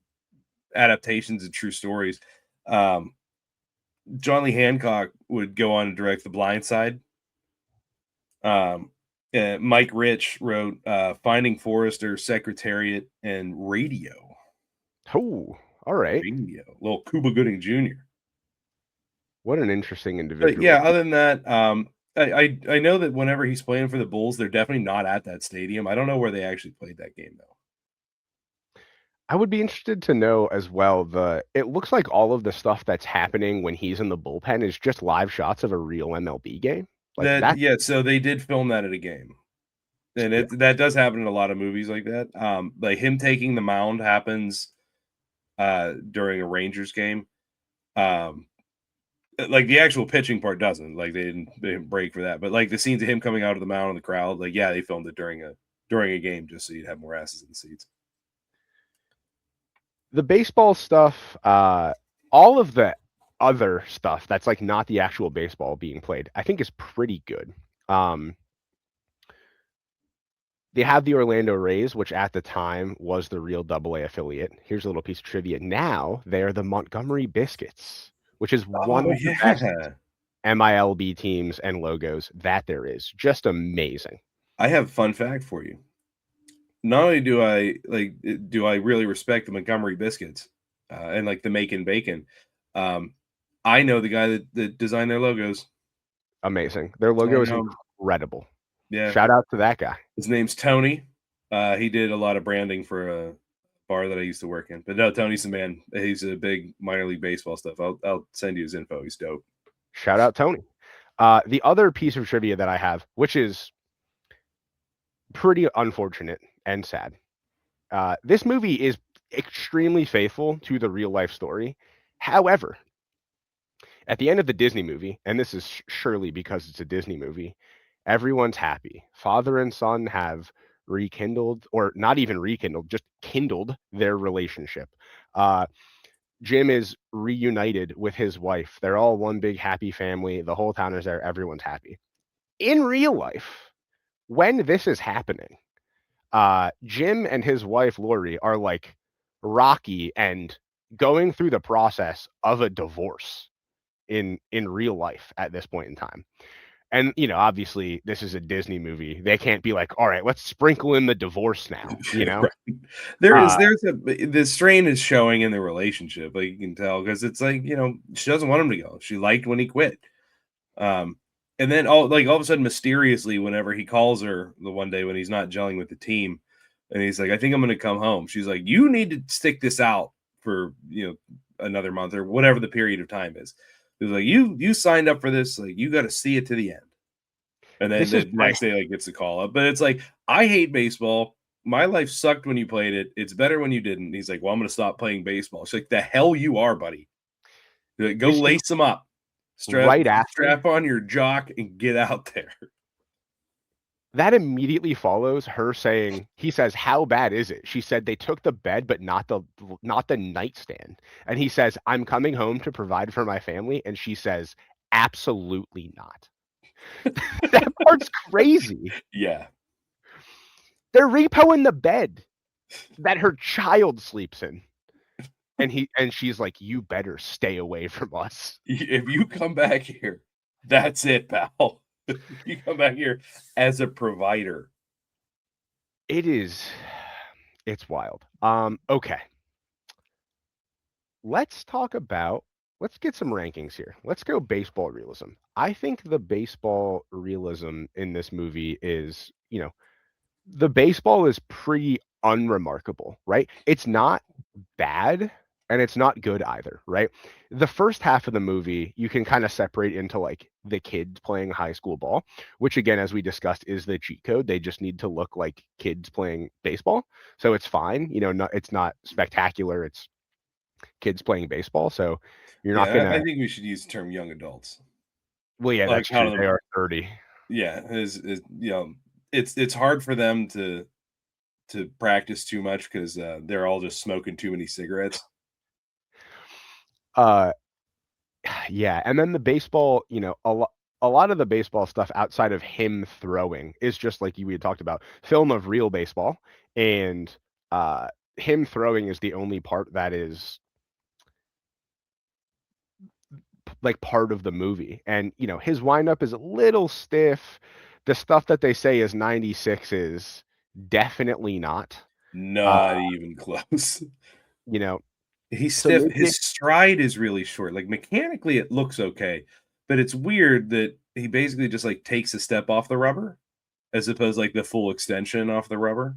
Speaker 3: adaptations of true stories. John Lee Hancock would go on to direct The Blind Side. Mike Rich wrote Finding Forrester, Secretariat, and Radio.
Speaker 1: Oh, all right.
Speaker 3: Radio. Little Cuba Gooding Jr.
Speaker 1: What an interesting individual.
Speaker 3: But yeah, other than that, I know that whenever he's playing for the Bulls, they're definitely not at that stadium. I don't know where they actually played that game, though.
Speaker 1: I would be interested to know as well. It looks like all of the stuff that's happening when he's in the bullpen is just live shots of a real MLB game. Like
Speaker 3: yeah, so they did film that at a game. And that does happen in a lot of movies like that. Like him taking the mound happens during a Rangers game. Like the actual pitching part doesn't. Like they didn't break for that. But like the scenes of him coming out of the mound in the crowd, like yeah, they filmed it during a game just so you'd have more asses in the seats.
Speaker 1: The baseball stuff, all of the other stuff that's like not the actual baseball being played, I think is pretty good. They have the Orlando Rays, which at the time was the real AA affiliate. Here's a little piece of trivia. Now they're the Montgomery Biscuits, which is one of the best MILB teams and logos that there is. Just amazing.
Speaker 3: I have a fun fact for you. Not only do I really respect the Montgomery Biscuits and like the Macon Bacon, I know the guy that designed their logos.
Speaker 1: Amazing. Their logo is incredible.
Speaker 3: Yeah.
Speaker 1: Shout out to that guy.
Speaker 3: His name's Tony. He did a lot of branding for a bar that I used to work in. But no, Tony's the man. He's a big minor league baseball stuff. I'll send you his info. He's dope.
Speaker 1: Shout out Tony. The other piece of trivia that I have, which is pretty unfortunate and sad. This movie is extremely faithful to the real life story. However, at the end of the Disney movie, and this is surely because it's a Disney movie, everyone's happy. Father and son have rekindled, or not even rekindled, just kindled their relationship. Jim is reunited with his wife. They're all one big happy family. The whole town is there. Everyone's happy. In real life, when this is happening, Jim and his wife Lori are like Rocky and going through the process of a divorce in real life at this point in time. And obviously this is a Disney movie. They can't be like, all right, let's sprinkle in the divorce now,
Speaker 3: Right. There's
Speaker 1: Uh,
Speaker 3: the strain is showing in the relationship, like you can tell, because it's like, she doesn't want him to go. She liked when he quit. Um, and then all of a sudden, mysteriously, whenever he calls her the one day when he's not gelling with the team, and he's like, "I think I'm going to come home." She's like, "You need to stick this out for another month or whatever the period of time is." He's like, "You signed up for this, like you got to see it to the end." And then
Speaker 1: this is
Speaker 3: the next day, like, gets the call up. But it's like, I hate baseball. My life sucked when you played it. It's better when you didn't. He's like, "Well, I'm going to stop playing baseball." She's like, "The hell you are, buddy. Like, go
Speaker 1: this is
Speaker 3: lace them up.
Speaker 1: right after
Speaker 3: Strap on your jock and get out there."
Speaker 1: that immediately follows her saying, he says, "How bad is it?" She said, "They took the bed, but not the nightstand." And he says, "I'm coming home to provide for my family." And she says, "Absolutely not." That part's crazy.
Speaker 3: Yeah.
Speaker 1: They're repoing the bed that her child sleeps in. And she's like, "You better stay away from us."
Speaker 3: If you come back here, that's it, pal. You come back here as a provider.
Speaker 1: It's wild. Okay. Let's talk about let's get some rankings here. Let's go baseball realism. I think the baseball realism in this movie is, the baseball is pretty unremarkable, right? It's not bad and it's not good either, right? The first half of the movie you can kind of separate into like the kids playing high school ball, which again, as we discussed, is the cheat code. They just need to look like kids playing baseball. So it's fine. It's not spectacular. It's kids playing baseball. So you're not
Speaker 3: Yeah, I
Speaker 1: gonna
Speaker 3: think we should use the term young adults.
Speaker 1: well, yeah,
Speaker 3: Like
Speaker 1: that's
Speaker 3: how
Speaker 1: true.
Speaker 3: to
Speaker 1: They are 30.
Speaker 3: yeah, it's hard for them to practice too much because they're all just smoking too many cigarettes.
Speaker 1: Uh yeah, and then the baseball, a lot of the baseball stuff outside of him throwing is just like we had talked about, film of real baseball, and uh him throwing is the only part that is like part of the movie. And his windup is a little stiff. The stuff that they say is 96 is definitely not. Uh,
Speaker 3: Not even close.
Speaker 1: you know,
Speaker 3: He's
Speaker 1: so
Speaker 3: stiff.
Speaker 1: maybe
Speaker 3: His stride is really short. Like mechanically, it looks okay, but it's weird that he basically just like takes a step off the rubber as opposed to, like the full extension off the rubber,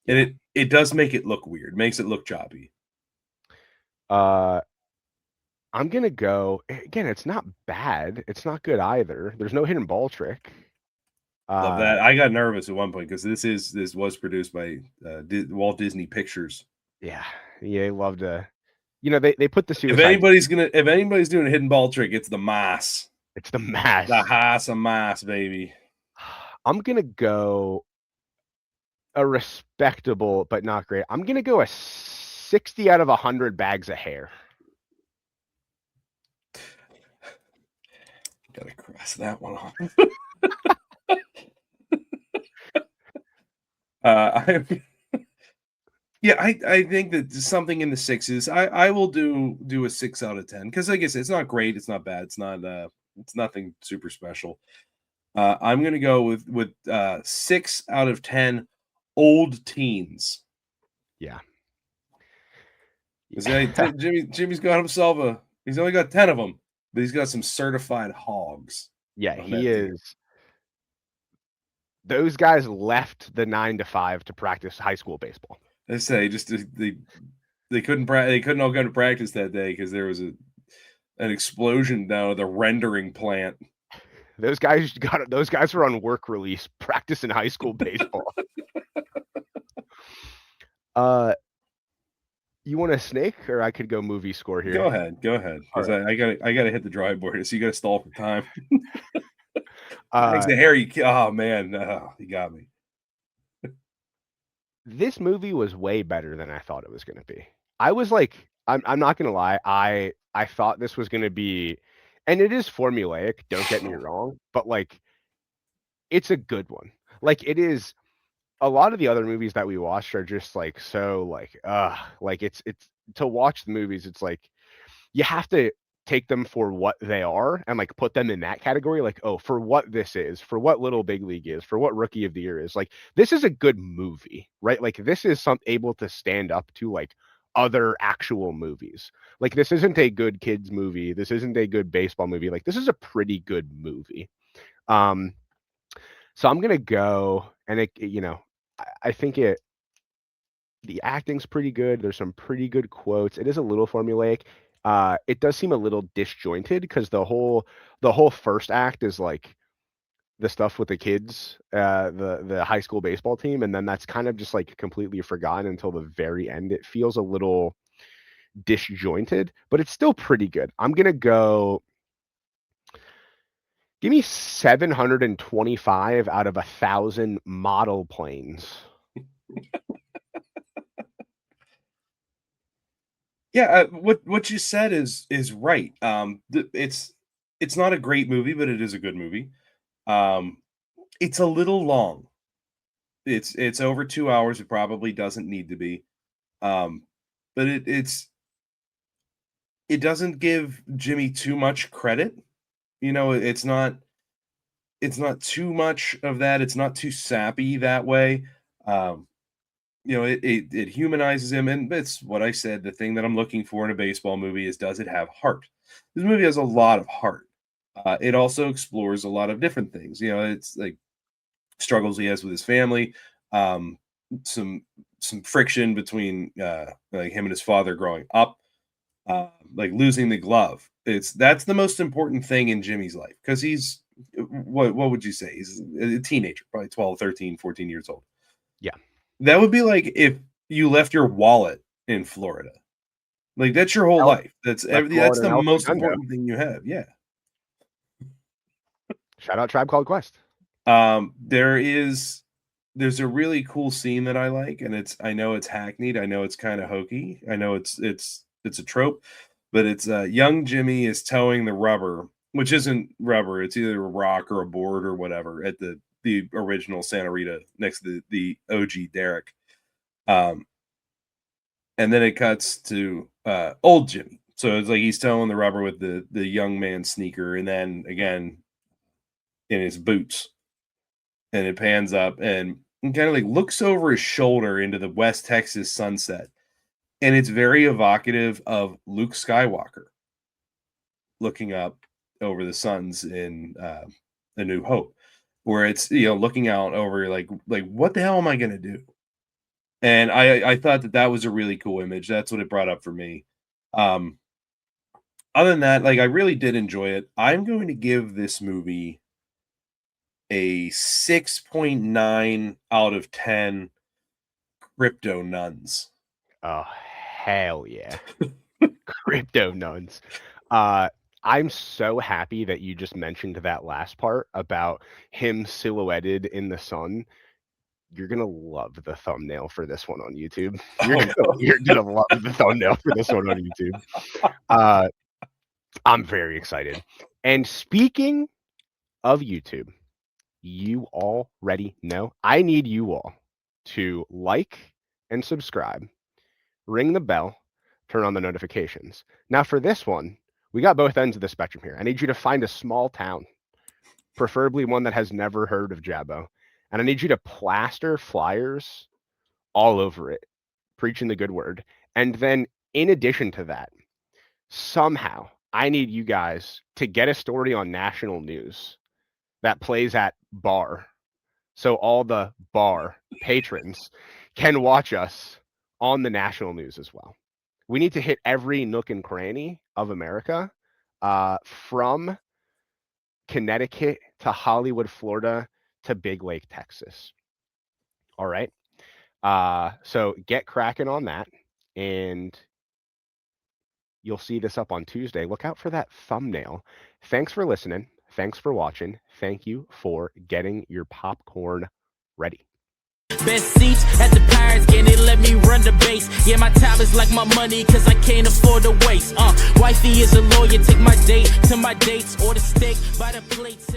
Speaker 3: and
Speaker 1: yeah.
Speaker 3: it does make it look weird. Makes it look choppy.
Speaker 1: Uh I'm gonna go again, it's not bad. It's not good either. There's no hidden ball trick.
Speaker 3: Love
Speaker 1: Uh
Speaker 3: that. I got nervous at one point because this was produced by Walt Disney Pictures.
Speaker 1: yeah. Yeah, love to they put the
Speaker 3: If
Speaker 1: suicide.
Speaker 3: anybody's doing a hidden ball trick, it's the Moss,
Speaker 1: It's the mass.
Speaker 3: the Haas of Moss, baby.
Speaker 1: I'm gonna go a respectable but not great. I'm gonna go a 60 out of 100 bags of hair.
Speaker 3: Gotta cross that one off. I Yeah, I think that something in the sixes. I will do a 6 out of 10 because like I said, it's not great, it's not bad, it's nothing super special. I'm gonna go with 6 out of 10 old teens.
Speaker 1: Yeah.
Speaker 3: Because Jimmy's got himself he's only got 10 of them, but he's got some certified hogs
Speaker 1: Yeah,
Speaker 3: on
Speaker 1: he
Speaker 3: that team.
Speaker 1: is. Those guys left the 9 to 5 to practice high school baseball.
Speaker 3: They say just they couldn't all go to practice that day because there was an explosion down at the rendering plant.
Speaker 1: Those guys were on work release practicing high school baseball. You want a snake or I could go movie score here?
Speaker 3: Go ahead, because
Speaker 1: All right.
Speaker 3: I gotta hit the drawing board, so you gotta stall for time. Thanks
Speaker 1: Uh
Speaker 3: to Harry. Oh man, you got me.
Speaker 1: this movie was way better than I thought it was going to be. I was like, I'm not going to lie, I thought this was going to be, and it is formulaic, don't get me wrong, but like it's a good one. Like it is. A lot of the other movies that we watched are just like so like like it's to watch the movies, it's like you have to take them for what they are and like put them in that category. Like, oh, for what this is, for what Little Big League is, for what Rookie of the Year is. Like, this is a good movie, right? Like, this is able to stand up to like other actual movies. Like, this isn't a good kids movie. This isn't a good baseball movie. Like, this is a pretty good movie. So I'm gonna go, and I think the acting's pretty good. There's some pretty good quotes. It is a little formulaic. It does seem a little disjointed because the whole first act is like the stuff with the kids, the high school baseball team, and then that's kind of just like completely forgotten until the very end. It feels a little disjointed, but it's still pretty good. I'm gonna go. Give me 725 out of 1,000 model planes.
Speaker 3: Yeah, what you said is right. It's not a great movie, but it is a good movie. It's a little long. It's over 2 hours. It probably doesn't need to be. But it doesn't give Jimmy too much credit. It's not too much of that. It's not too sappy that way. It humanizes him, and it's what I said. The thing that I'm looking for in a baseball movie is, does it have heart? This movie has a lot of heart. It also explores a lot of different things. It's like struggles he has with his family, some friction between like him and his father growing up, like losing the glove. That's the most important thing in Jimmy's life, because he's what would you say? He's a teenager, probably 12, 13, 14 years old.
Speaker 1: Yeah.
Speaker 3: That would be like if you left your wallet in Florida. Like, that's your whole life. That's the most important thing you have. Yeah.
Speaker 1: Shout out Tribe Called Quest.
Speaker 3: There's a really cool scene that I like, and I know it's hackneyed. I know it's kind of hokey. I know it's a trope, but it's young Jimmy is towing the rubber, which isn't rubber. It's either a rock or a board or whatever, at the original Santa Rita next to the OG Derek. And then it cuts to old Jimmy. So it's like he's towing the rubber with the young man sneaker, and then again in his boots. And it pans up and kind of like looks over his shoulder into the West Texas sunset. And it's very evocative of Luke Skywalker looking up over the suns in A New Hope, where it's, looking out over like what the hell am I going to do? And I thought that was a really cool image. That's what it brought up for me. Other than that, like, I really did enjoy it. I'm going to give this movie a 6.9 out of 10 crypto nuns.
Speaker 1: Oh, hell yeah. Crypto nuns. I'm so happy that you just mentioned that last part about him silhouetted in the sun. You're gonna love the thumbnail for this one on YouTube. You're gonna love the thumbnail for this one on YouTube. I'm very excited. And speaking of YouTube, you already know I need you all to like and subscribe, ring the bell, turn on the notifications. Now for this one, we got both ends of the spectrum here. I need you to find a small town, preferably one that has never heard of Jabbo. And I need you to plaster flyers all over it, preaching the good word. And then in addition to that, somehow I need you guys to get a story on national news that plays at bar. So all the bar patrons can watch us on the national news as well. We need to hit every nook and cranny of America, from Connecticut to Hollywood, Florida to Big Lake, Texas. All right. So get cracking on that, and you'll see this up on Tuesday. Look out for that thumbnail. Thanks for listening. Thanks for watching. Thank you for getting your popcorn ready.
Speaker 2: Best seats at the Pirates game, they let me run the base. Yeah, my time is like my money, cause I can't afford to waste. Wifey is a lawyer, take my date to my dates, or the steak by the plates.